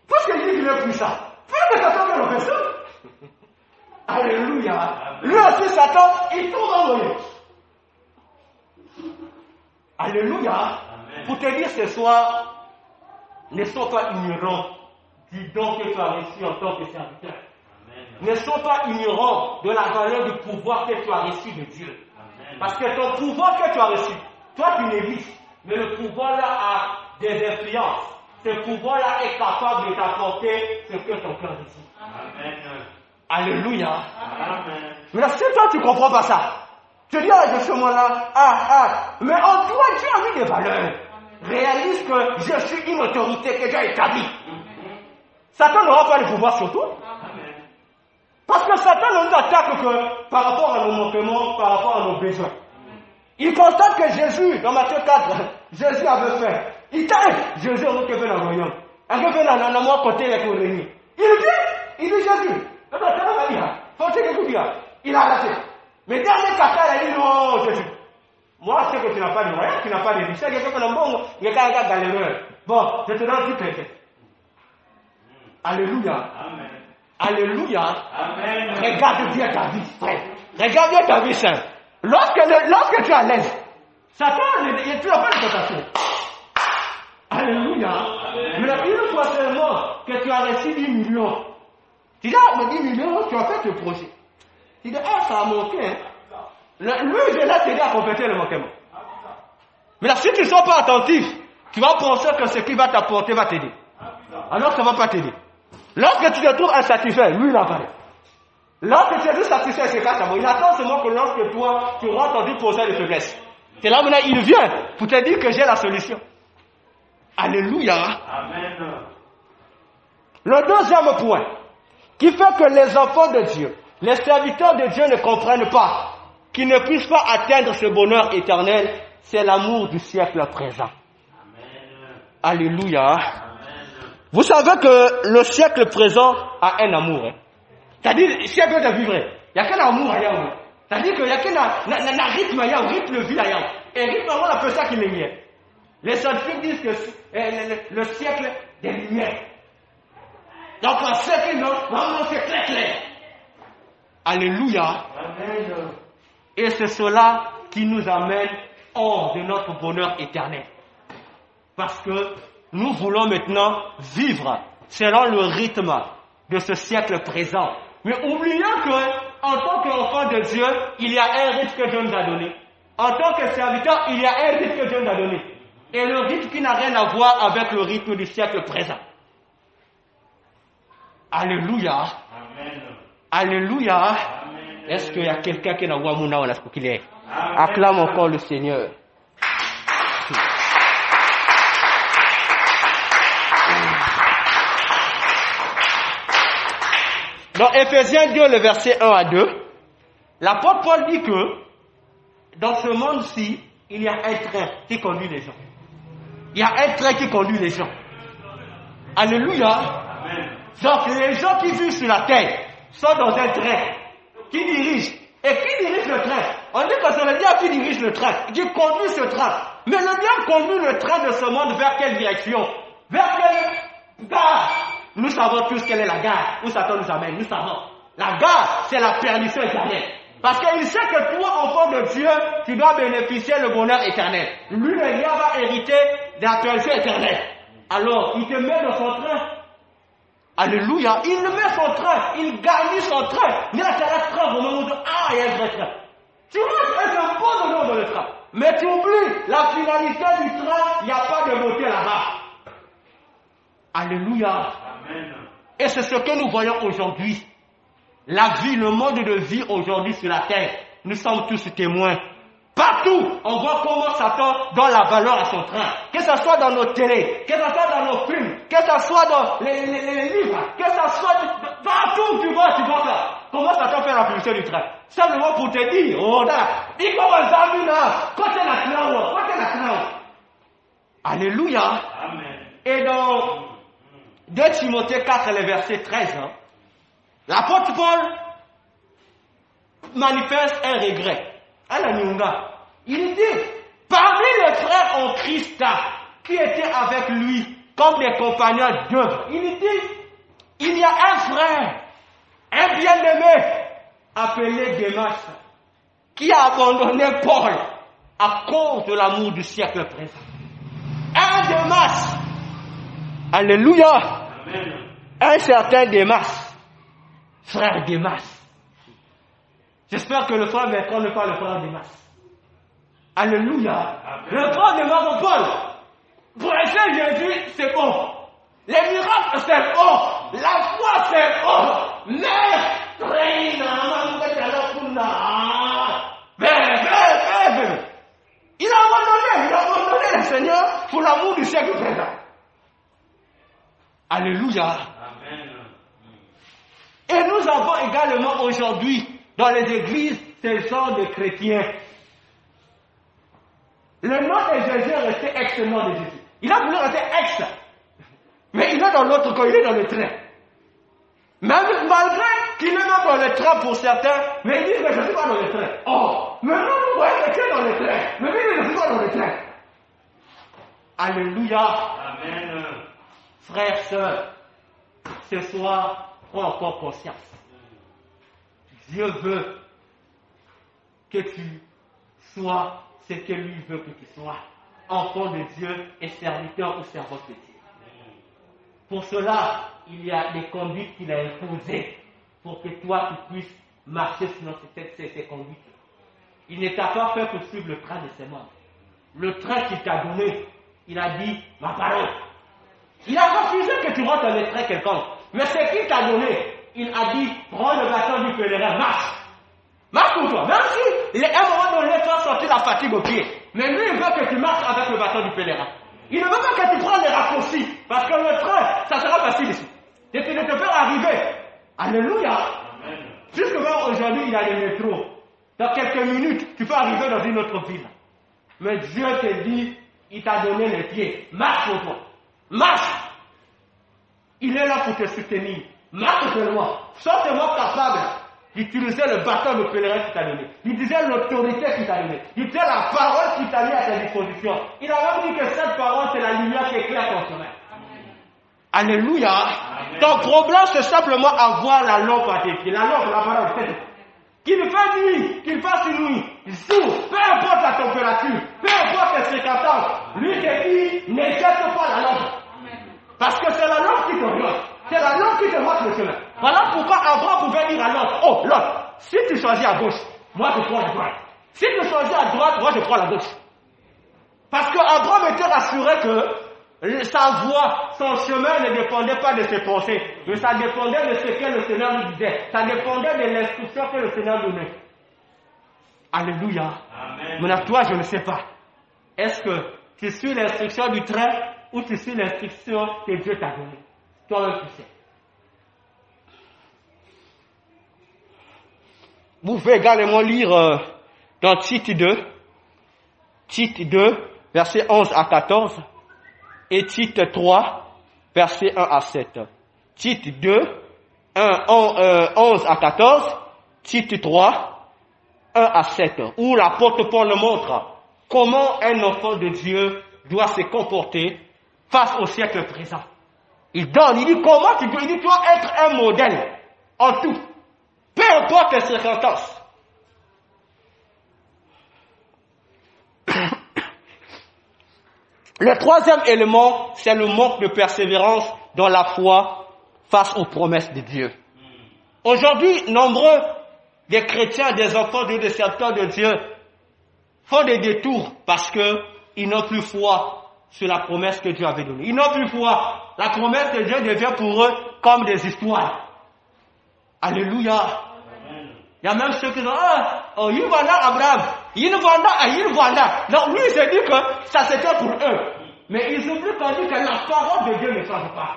Parce qu'il dit qu'il est puissant. Pourquoi Satan vient en personne? Alléluia! Lui aussi, Satan, il tourne envoyé. Alléluia! Pour te dire ce soir, ne sois pas ignorant du don que tu as reçu en tant que serviteur. Ne sois pas ignorant de la valeur du pouvoir que tu as reçu de Dieu. Amen. Parce que ton pouvoir que tu as reçu, toi tu négliges, mais le pouvoir là a des influences. Ce pouvoir là est capable de t'apporter ce que ton cœur désire. Amen. Alléluia. Amen. Mais si toi tu ne comprends pas ça, tu dis à ce moment-là, mais en toi Dieu a mis des valeurs. Réalise que je suis une autorité que j'ai établie. Satan n'aura pas le pouvoir sur toi. Parce que Satan ne nous attaque que par rapport à nos manquements, par rapport à nos besoins. Il constate que Jésus, dans Matthieu 4, Jésus avait faim. Il t'a Jésus a fait dans le royaume. Il a fait dans le côté les colonies. Il dit Jésus, il a arrêté. Mais dernier kata, il a dit non, Jésus. Moi, je sais que tu n'as pas de royaume, tu n'as pas de vie. C'est que tu n'as bon, il y a qu'un gars galérien. Bon, je te donne tout tes. Alléluia. Amen. Alléluia. Amen. Regarde bien ta vie, frère. Regarde bien ta vie, saint. Lorsque tu es à l'aise, Satan, tu n'as pas de tentation. Alléluia. Amen. Mais une fois seulement que tu as reçu 10 millions, tu dis, mais 10 millions, tu as fait le projet. Tu dis, ça a manqué. Hein. Lui, je l'ai t'aider à compléter le manquement. Mais là, si tu ne sois pas attentif, tu vas penser que ce qui va t'apporter va t'aider. Alors, ça ne va pas t'aider. Lorsque tu te trouves insatisfait, lui il apparaît. Lorsque tu es juste satisfait, c'est pas ça. Il attend seulement que lorsque toi, tu rentres dans une position de faiblesse. C'est là maintenant, il vient pour te dire que j'ai la solution. Alléluia. Amen. Le deuxième point, qui fait que les enfants de Dieu, les serviteurs de Dieu ne comprennent pas, qu'ils ne puissent pas atteindre ce bonheur éternel, c'est l'amour du siècle présent. Amen. Alléluia. Vous savez que le siècle présent a un amour. Hein? C'est-à-dire, le siècle de vivre, il n'y a qu'un amour ailleurs. C'est-à-dire qu'il n'y a qu'un rythme ailleurs, rythme de vie ailleurs. Et rythme, on appelle ça qui est. Les scientifiques disent que le siècle des lumières. Donc, un siècle, vraiment, c'est très clair. Alléluia. Amen. Et c'est cela qui nous amène hors de notre bonheur éternel. Parce que nous voulons maintenant vivre selon le rythme de ce siècle présent. Mais oublions que, en tant qu'enfant de Dieu, il y a un rythme que Dieu nous a donné. En tant que serviteur, il y a un rythme que Dieu nous a donné. Et le rythme qui n'a rien à voir avec le rythme du siècle présent. Alléluia. Amen. Alléluia. Amen. Est-ce qu'il y a quelqu'un qui n'a pas vu là où il est? Acclame encore le Seigneur. Dans Éphésiens 2, le verset 1 à 2, l'apôtre Paul dit que dans ce monde-ci, il y a un train qui conduit les gens. Il y a un train qui conduit les gens. Alléluia. Donc les gens qui vivent sur la terre sont dans un train qui dirige. Et qui dirige le train? On dit que c'est le diable qui dirige le train, qui conduit ce train. Mais le diable conduit le train de ce monde vers quelle direction? Vers quelle gare? Nous savons tous quelle est la gare où Satan nous amène. Nous savons. La gare, c'est la perdition éternelle. Parce qu'il sait que toi, enfant de Dieu, tu dois bénéficier le bonheur éternel. Lui, le diable va hériter de la perdition éternelle. Alors, il te met dans son train. Alléluia. Il met son train. Il gagne son train. Mais là, tu as un train au moment où il y a un vrai train. Tu vois, c'est un bon honneur dans le train. Mais tu oublies la finalité du train. Il n'y a pas de beauté là-bas. Alléluia. Amen. Et c'est ce que nous voyons aujourd'hui. La vie, le mode de vie aujourd'hui sur la terre. Nous sommes tous témoins. Partout, on voit comment Satan donne la valeur à son train. Que ce soit dans nos télés, que ce soit dans nos films, que ce soit dans les livres, que ce soit partout tu vois ça. Comment Satan fait la publicité du train? Simplement pour te dire, oh là, il commence à venir là, côté la cloud. Alléluia. Amen. Et dans 2 Timothée 4, le verset 13, l'apôtre Paul manifeste un regret. Il dit, parmi les frères en Christ qui étaient avec lui comme des compagnons d'œuvre, il dit, il y a un frère, un bien-aimé, appelé Démas, qui a abandonné Paul à cause de l'amour du siècle présent. Un Démas, alléluia, amen. Un certain Démas, frère Démas. J'espère que le frère Bertrand ne pas le frère Démas. Alléluia. Amen. Le frère Démas, Paul. Pour essayer Jésus, c'est bon. Les miracles, c'est bon. La foi, c'est bon. Mais, il a abandonné le Seigneur pour l'amour du siècle présent. Alléluia. Amen. Et nous avons également aujourd'hui dans les églises, ces genres de chrétiens. Le nom de Jésus est resté ex-nom de Jésus. Il a voulu rester ex. Mais il est dans l'autre quand il est dans le train. Même malgré qu'il est même dans le train pour certains, mais il dit que je ne suis pas dans le train. Oh, mais non, vous voyez que tu es dans le train. Mais lui, je ne suis pas dans le train. Alléluia. Amen. Frères, sœurs, ce soir, prends encore conscience. Dieu veut que tu sois ce que lui veut que tu sois. Enfant de Dieu et serviteur ou servante de Dieu. Pour cela, il y a des conduites qu'il a imposées pour que toi tu puisses marcher selon ces conduites. Il ne t'a pas fait poursuivre le train de ces membres. Le train qu'il t'a donné, il a dit ma parole. Il a refusé que tu rentres dans le train quelconque. Mais ce qu'il t'a donné, il a dit, prends le bâton du pèlerin, marche. Marche pour toi. Même si, à un moment donné, tu as senti la fatigue au pied. Mais lui, il veut que tu marches avec le bâton du pèlerin. Il ne veut pas que tu prennes les raccourcis. Parce que le train, ça sera facile ici. Et tu ne te faire arriver. Alléluia. Jusque même aujourd'hui, il y a le métro. Dans quelques minutes, tu peux arriver dans une autre ville. Mais Dieu te dit, il t'a donné les pieds. Marche pour toi. Marche. Il est là pour te soutenir. Marche de moi. Sois tellement capable d'utiliser le bâton de pèlerin qu'il t'a donné. D'utiliser l'autorité qu'il t'a donnée. D'utiliser la parole qu'il t'a mis à ta disposition. Il a même dit que cette parole, c'est la lumière qui éclaire ton chemin. Alléluia. Amen. Ton problème, c'est simplement avoir la lampe à tes pieds. La lampe, la parole, c'est tout. Qu'il fasse nuit, qu'il fasse nuit, jour, peu importe la température, peu importe les circonstances, lui te dit, ne jette pas la lampe. Parce que c'est la lampe qui te montre. C'est la lampe qui te montre le chemin. Voilà pourquoi Abraham pouvait dire à l'autre, oh l'autre, si tu choisis à gauche, moi je prends la droite. Si tu choisis à droite, moi je prends la gauche. Parce que Abraham était rassuré que sa voie, son chemin ne dépendait pas de ses pensées, mais ça dépendait de ce que le Seigneur lui disait. Ça dépendait de l'instruction que le Seigneur donnait. Alléluia. Amen. Maintenant, toi, je ne sais pas. Est-ce que tu suis l'instruction du train ou tu suis l'instruction que Dieu t'a donnée? Toi-même, tu sais. Vous pouvez également lire dans Tite 2, versets 11 à 14, et Tite 3, versets 1 à 7. Tite 2, 11 à 14, Tite 3, 1 à 7, où l'apôtre Paul montre comment un enfant de Dieu doit se comporter face au siècle présent. Il dit comment tu dois être un modèle en tout, peu importe les circonstances. Le troisième élément, c'est le manque de persévérance dans la foi face aux promesses de Dieu. Aujourd'hui, nombreux des chrétiens, des enfants de Dieu, des serviteurs de Dieu font des détours parce qu'ils n'ont plus foi sur la promesse que Dieu avait donnée. Ils n'ont plus foi. La promesse de Dieu devient pour eux comme des histoires. Alléluia. Il y a même ceux qui disent, il voilà Abraham, il voilà. Donc lui, il s'est dit que ça c'était pour eux. Mais ils oublient qu'on dit que la parole de Dieu ne change pas.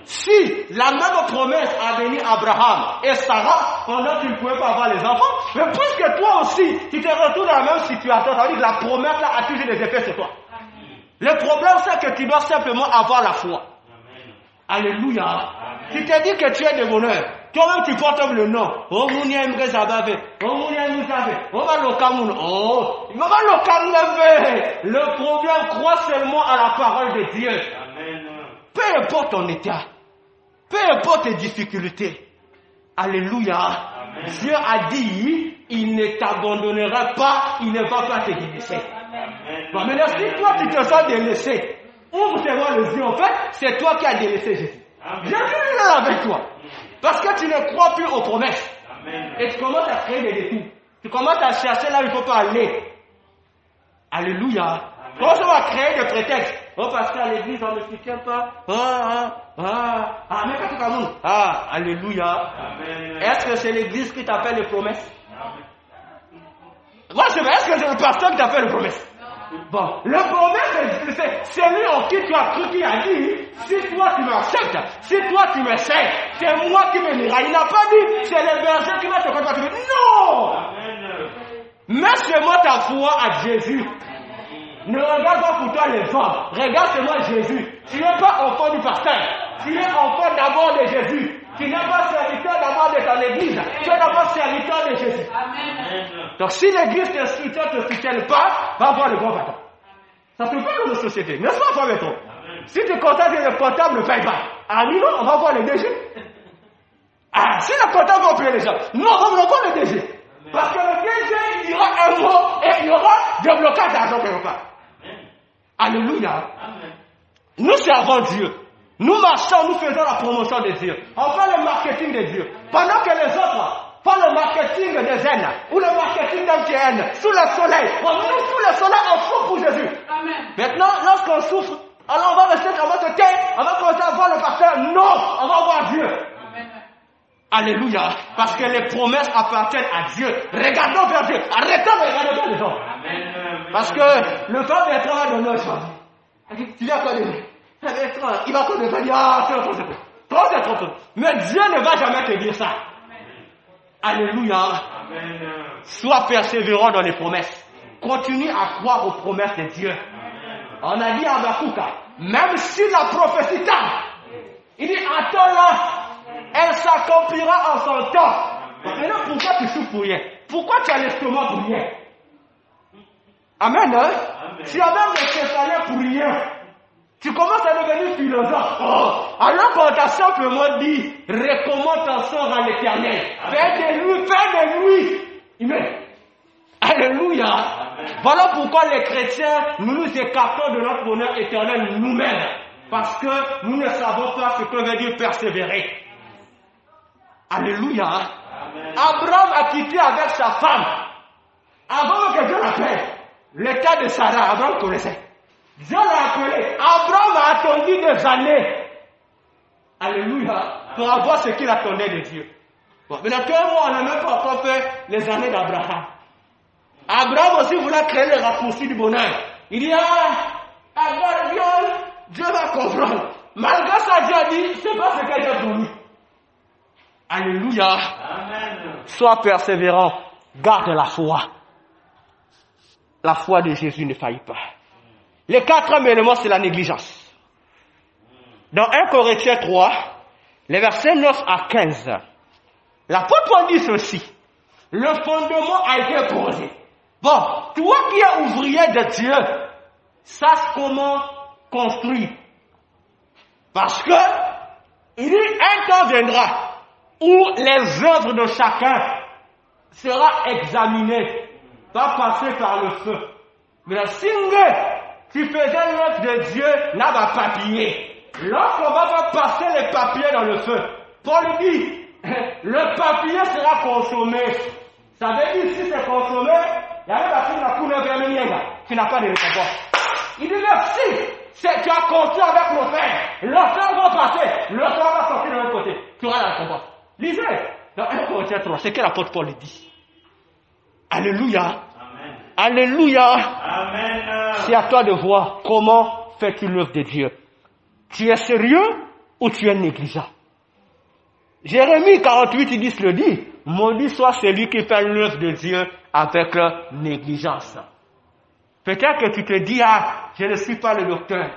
Si la même promesse a béni Abraham et Sarah pendant qu'ils ne pouvaient pas avoir les enfants, mais puisque toi aussi, tu te retrouves dans la même situation, ça veut dire que la promesse là a toujours des effets sur toi. Le problème, c'est que tu dois simplement avoir la foi. Alléluia. Tu te dis que tu es de bonheur. Toi-même, tu portes le nom. Oh, vous n'y aimerez Zabave. Oh, vous n'y aimerez Zabave. Oh, va l'okamoun. Oh, il va l'okamoun. Le problème, crois seulement à la parole de Dieu. Amen. Peu importe ton état. Peu importe tes difficultés. Alléluia. Amen. Dieu a dit, il ne t'abandonnera pas, il ne va pas te délaisser. Bon, maintenant, si toi, tu te sens délaissé, ouvre-toi les yeux. En fait, c'est toi qui as délaissé Jésus. Jésus est là avec toi. Parce que tu ne crois plus aux promesses. Amen. Et tu commences à créer des détours. Tu commences à chercher là où il ne faut pas aller. Alléluia. Tu commences à créer des prétextes. Oh, parce qu'à l'église, on ne soutient pas. Mais quand tu commences. Alléluia. Amen. Est-ce que c'est l'église qui t'appelle les promesses? Moi, je sais pas. Est-ce que c'est le pasteur qui t'appelle les promesses? Bon, le promesse, c'est lui en qui tu as cru qui a dit, si toi tu m'acceptes, si toi tu me sais, c'est moi qui me lirai. Il n'a pas dit, c'est le berger qui va te contacter. Non! Mets seulement ta foi à Jésus. Ne regarde pas pour toi les hommes. Regarde seulement Jésus. Tu n'es pas enfant du pasteur. Tu es enfant d'abord de Jésus. Tu n'es pas serviteur d'abord de ton église. Tu es d'abord serviteur de Jésus. Amen. Donc si l'église ne te soutient pas, va voir le grand patron. Ça se fait dans nos sociétés. N'est-ce pas, frère Béton? Si tu contactes le comptable, ne paye pas. Ah non, on va voir le DG. Si le comptable va payer les gens, non, on va voir le DG. Parce que le DG, il y aura un mot et il y aura des blocages d'argent quelque part. Alléluia. Nous servons Dieu. Nous marchons, nous faisons la promotion de Dieu. On fait le marketing de Dieu. Pendant que les autres font le marketing des zen ou le marketing d'MTN sous le soleil. Nous, sous le soleil, on souffre pour Jésus. Amen. Maintenant, lorsqu'on souffre, alors on va rester, on va se taire, on va commencer à voir le pasteur. Non, on va voir Dieu. Amen. Alléluia. Parce que les promesses appartiennent à Dieu. Regardons vers Dieu. Arrêtons de regarder vers les hommes. Parce que le temps d'être là de nos choses. Tu viens quoi dire? Il va te dire, c'est trop. Mais Dieu ne va jamais te dire ça. Alléluia. Amen. Sois persévérant dans les promesses. Continue à croire aux promesses de Dieu. Amen. On a dit à Bakouka, même si la prophétie tarde, il dit, attends-la, elle s'accomplira en son temps. Maintenant, pourquoi tu souffres pour rien? Pourquoi tu as l'estomac pour rien? Amen, hein? Amen. Tu as même le céphalée pour rien. Tu commences à devenir philosophe. Alors qu'on t'a simplement dit, recommande ton sort à l'Éternel. Fais de lui. Amen. Alléluia. Amen. Voilà pourquoi les chrétiens, nous nous écartons de notre bonheur éternel nous-mêmes. Parce que nous ne savons pas ce que veut dire persévérer. Alléluia. Amen. Abraham a quitté avec sa femme. Avant que Dieu l'appelle, l'état de Sarah, Abraham connaissait. Dieu l'a appelé. Abraham a attendu des années. Alléluia. Pour avoir ce qu'il attendait de Dieu. Bon, mais naturellement, on n'a même pas encore fait les années d'Abraham. Abraham aussi voulait créer le raccourci du bonheur. Il dit, Dieu va comprendre. Malgré ça, Dieu a dit, c'est pas ce que j'ai promis. Alléluia. Amen. Sois persévérant. Garde la foi. La foi de Jésus ne faillit pas. Le quatrième élément, c'est la négligence. Dans 1 Corinthiens 3, les versets 9 à 15, l'apôtre Paul dit ceci. Le fondement a été posé. Bon, toi qui es ouvrier de Dieu, sache comment construire. Parce que, il dit, un temps viendra où les œuvres de chacun seront examinées, pas passer par le feu. Mais si tu faisais l'œuvre de Dieu, là va papier. Lorsqu'on va faire passer les papiers dans le feu, Paul dit, le papier sera consommé. Ça veut dire, si c'est consommé, il y a la couleur vermeille, tu n'as pas de récompense. Il dit, si tu as construit avec le fer, le fer va passer, le fer va sortir de l'autre côté, tu auras la récompense. Lisez, dans 1 Corinthiens 3, c'est que l'apôtre Paul dit. Alléluia. Amen. Alléluia. Amen. C'est à toi de voir comment fais-tu l'œuvre de Dieu. Tu es sérieux ou tu es négligent? Jérémie 48, il dit, le dit, maudit soit celui qui fait l'œuvre de Dieu avec négligence. Peut-être que tu te dis, je ne suis pas le docteur.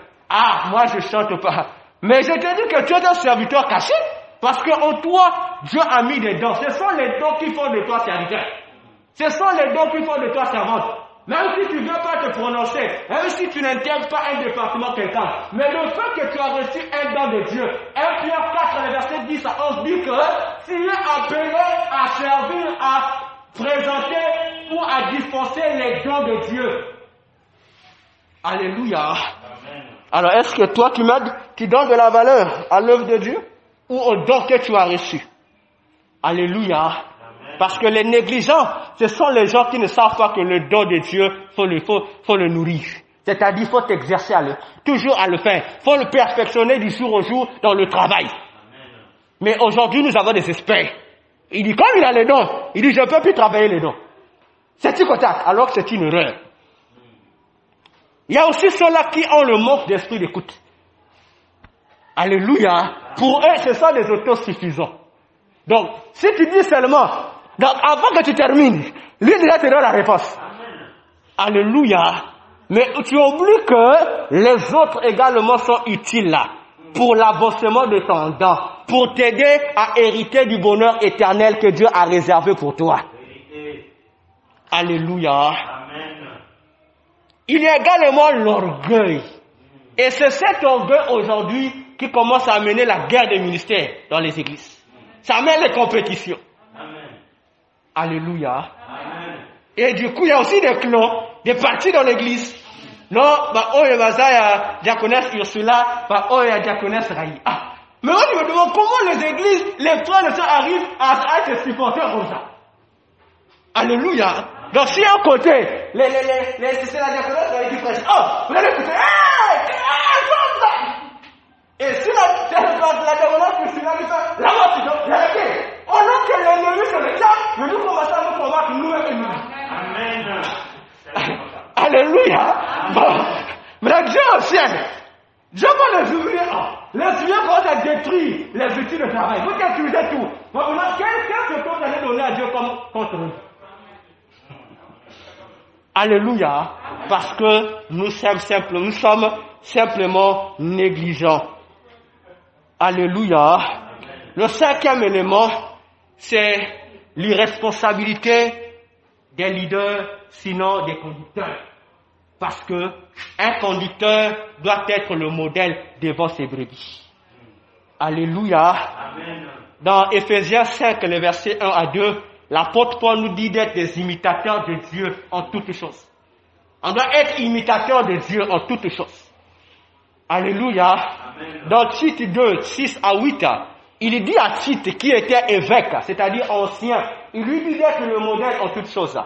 Moi je chante pas. Mais je te dis que tu es un serviteur caché. Parce qu'en toi, Dieu a mis des dons. Ce sont les dons qui font de toi serviteur. Ce sont les dons qui font de toi servante. Même si tu ne veux pas te prononcer, même si tu n'intègres pas un département quelqu'un, mais le fait que tu as reçu un don de Dieu, 1 Pierre 4, le verset 10 à 11 dit que tu es appelé à servir, à présenter ou à dispenser les dons de Dieu. Alléluia. Amen. Alors est-ce que toi tu donnes de la valeur à l'œuvre de Dieu ou au don que tu as reçu? Alléluia. Parce que les négligents, ce sont les gens qui ne savent pas que le don de Dieu, faut le nourrir. C'est-à-dire, il faut t'exercer toujours à le faire. Il faut le perfectionner du jour au jour dans le travail. Amen. Mais aujourd'hui, nous avons des experts. Il dit, comme il a les dons, il dit, je ne peux plus travailler les dons. C'est du contact, alors que c'est une erreur. Il y a aussi ceux-là qui ont le manque d'esprit d'écoute. Alléluia. Pour eux, ce sont des autosuffisants. Donc, si tu dis seulement, donc avant que tu termines, lui déjà te donne la réponse. Amen. Alléluia. Mais tu oublies que les autres également sont utiles là, pour l'avancement de ton don, pour t'aider à hériter du bonheur éternel que Dieu a réservé pour toi. Vérité. Alléluia. Amen. Il y a également l'orgueil. Et c'est cet orgueil aujourd'hui qui commence à amener la guerre des ministères dans les églises. Ça amène les compétitions. Amen. Alléluia. Amen. Et du coup, il y a aussi des clans, des partis dans l'église. Non, il y a diaconesse Ursula, il y a diaconesse Raï. Mais moi, je me demande comment les églises, les frères et sœurs arrivent à être supportés comme ça. Alléluia. Donc, si à un côté, c'est la diaconesse Raï qui prêche. Vous allez écouter, et si la diaconesse Ursula qui fait, là-bas, au lieu que l'ennemi se regarde, mais nous commençons à nous combattre nous-mêmes. Amen. Alléluia. Bon. Mais Dieu aussi, Dieu va les ouvriers. Les ouvriers vont à détruire les outils de travail. Vous détruisez tout. Bon, maintenant, qu'est-ce que vous allez donner à Dieu comme contre eux? Alléluia. Parce que nous sommes simplement négligents. Alléluia. Le cinquième élément, c'est l'irresponsabilité des leaders, sinon des conducteurs. Parce que un conducteur doit être le modèle devant ses brebis. Alléluia. Amen. Dans Éphésiens 5, les versets 1 à 2, l'apôtre Paul nous dit d'être des imitateurs de Dieu en toutes choses. On doit être imitateur de Dieu en toutes choses. Alléluia. Amen. Dans Tite 2, 6 à 8, il dit à Tite, qui était évêque, c'est-à-dire ancien, il lui dit d'être le modèle en toutes choses.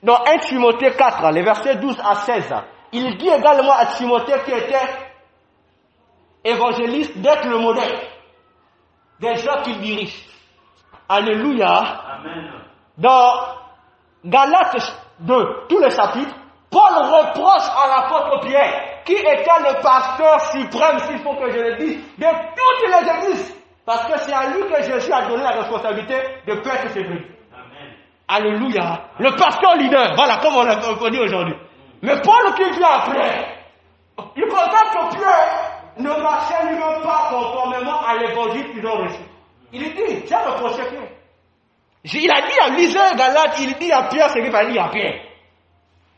Dans 1 Timothée 4, les versets 12 à 16, il dit également à Timothée qui était évangéliste d'être le modèle des gens qu'il dirige. Alléluia. Amen. Dans Galates 2, tous les chapitres, Paul reproche à l'apôtre Pierre, qui était le pasteur suprême, s'il faut que je le dise, de toutes les églises. Parce que c'est à lui que Jésus a donné la responsabilité de paître ses brebis. Alléluia. Le pasteur leader, voilà, comme on l'a dit aujourd'hui. Mais Paul qui vient après, il constate que Pierre ne marchait lui-même pas conformément à l'évangile qu'ils ont reçu. Il dit, j'ai reproché Pierre. Il a dit à Lisée Galate, il dit à Pierre ce qu'il va dire à Pierre.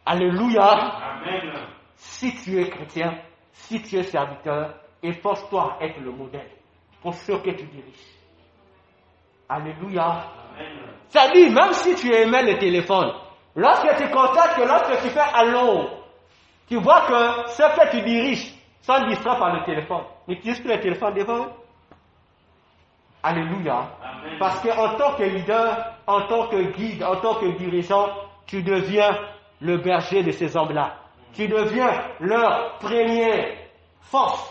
Alléluia. Amen. Si tu es chrétien, si tu es serviteur, efforce-toi à être le modèle pour ceux que tu diriges. Alléluia. Amen. Ça dit, même si tu aimais le téléphone, lorsque tu constates que lorsque tu fais allô, tu vois que ceux que tu diriges sont distraits par le téléphone. N'utilise plus le téléphone devant eux. Alléluia. Amen. Parce qu'en tant que leader, en tant que guide, en tant que dirigeant, tu deviens le berger de ces hommes-là. Tu deviens leur première force.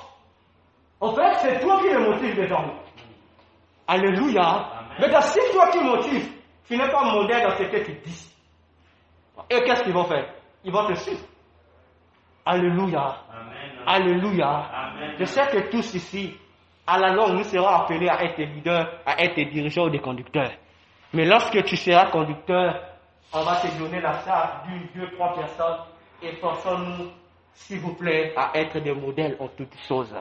En fait, c'est toi qui les motives désormais. Alléluia. Mais si toi qui motives, tu n'es pas modèle dans ce que tu dis. Et qu'est-ce qu'ils vont faire? Ils vont te suivre. Alléluia. Amen. Alléluia. Amen. Je sais que tous ici, à la longue, nous serons appelés à être des leaders, à être des dirigeants ou des conducteurs. Mais lorsque tu seras conducteur, on va te donner la charge d'une, deux, trois personnes. Efforçons-nous, s'il vous plaît, à être des modèles en toutes choses.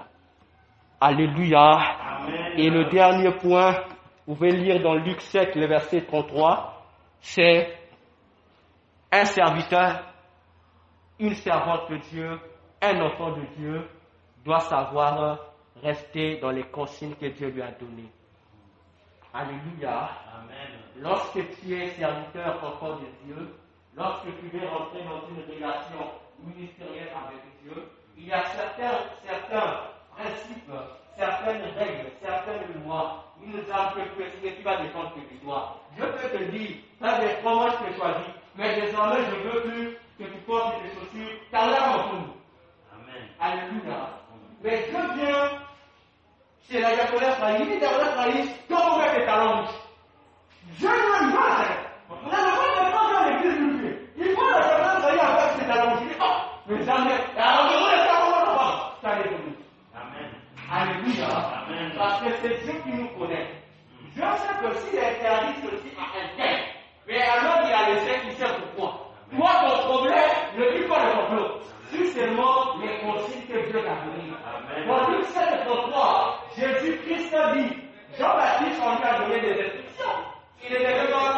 Alléluia. Amen. Et le dernier point, vous pouvez lire dans Luc 7, le verset 33, c'est un serviteur, une servante de Dieu, un enfant de Dieu doit savoir rester dans les consignes que Dieu lui a données. Alléluia. Amen. Lorsque tu es serviteur, enfant de Dieu, lorsque tu veux rentrer dans une relation ministérielle avec Dieu, il y a certains principes, certaines règles, certaines lois. Il nous a que tu vas défendre que tu dois. Je peux te dire, ça dépend comment je te choisis, mais désormais je ne veux plus que tu portes tes chaussures, car là on tourne. Amen. Alléluia. Mais Dieu vient chez la diaconesse Raïs, il dit diaconesse Raïs, comment on met tes talons rouges? Dieu lui va faire. On a le droit de prendre dans l'église du Dieu. Il faut la diaconesse Raïs avec ses talons rouges. Il dit, oh, mais jamais. Alors, on est là, on va. Ça allait pour nous. Amen. Alléluia. Amen. Parce que c'est Dieu qui nous connaît. Dieu sait que s'il interdit ceci à un tel, mais alors il a laissé, il sait pourquoi. Toi, ton problème, ne dis pas le complot. Si seulement les consignes que Dieu t'a données. Dans Luc 7, 33, Jésus-Christ a dit, Jean-Baptiste, on lui a donné des instructions. Il était devant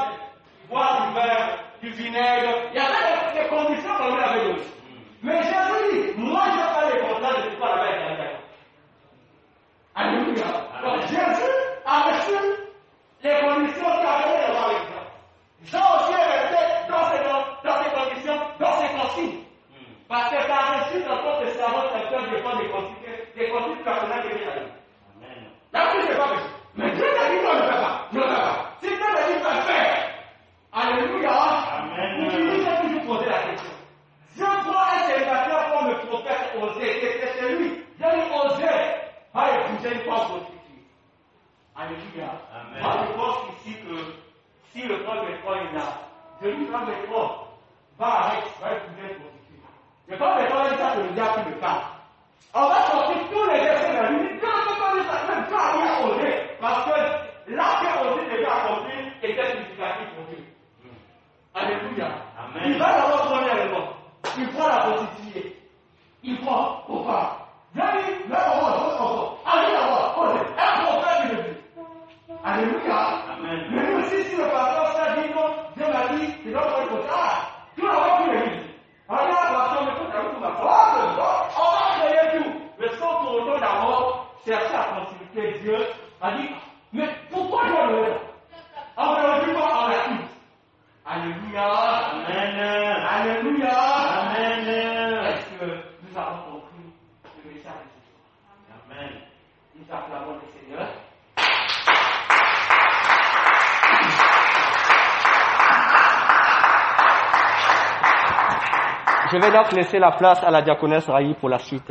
boire du vin, du vinaigre. Il y avait des conditions qu'on lui avait données. Mais Jésus dit, moi je n'ai pas les contrats de pouvoir la mettre avec. Alléluia. Donc Jésus a reçu les conditions qui avaient devant les gens. Jean aussi est resté dans ces conditions, dans ces consignes. Parce que tu as reçu dans ton testament quelqu'un qui dépend des consignes personnelles que Dieu a dit. Là, tu ne sais pas reçu. Mais Dieu t'a dit non, ne fais pas. Ne fais pas. Si Dieu t'a dit fais, fais. Alléluia. Amen. Utilise toujours poser la question. Dieu voit un célibataire comme le prophète Osée. C'était celui. Dieu lui osait. Va épouser une femme prostituée. Alléluia. Amen. Moi, je pense ici que si le frère Bertrand est là, je lui dis, frère Bertrand, va épouser une prostituée. Le frère Bertrand dit ça, c'est le diable qui me parle. On va sortir tous les versets de la Bible. Dieu ne peut pas dire ça, même pas lui a osé. Parce que l'acte Osée devait accomplir était significatif pour Dieu. Alléluia. Amen. Il va d'abord premièrement. Il prend la prostituée. Il prend, pourquoi? Dieu dit, même encore. Allez d'abord, osez. Un prophète de Dieu. Alléluia. Amen. Mais nous aussi, si le pasteur ça dit non, Dieu m'a dit, c'est notre réponse. Tout l'avons pu le dire. Regarde la pasteur, mais quand tu m'as on va créer tout. Mais sans pour autant d'abord chercher à consulter Dieu, a dit, mais pourquoi Dieu le fait? On ne le dit pas en latin. Alléluia. Amen. Alléluia. Amen. Est-ce que nous avons compris le message de ce soir? Amen. Nous acclamons le Seigneur. Je vais donc laisser la place à la diaconesse Raï pour la suite.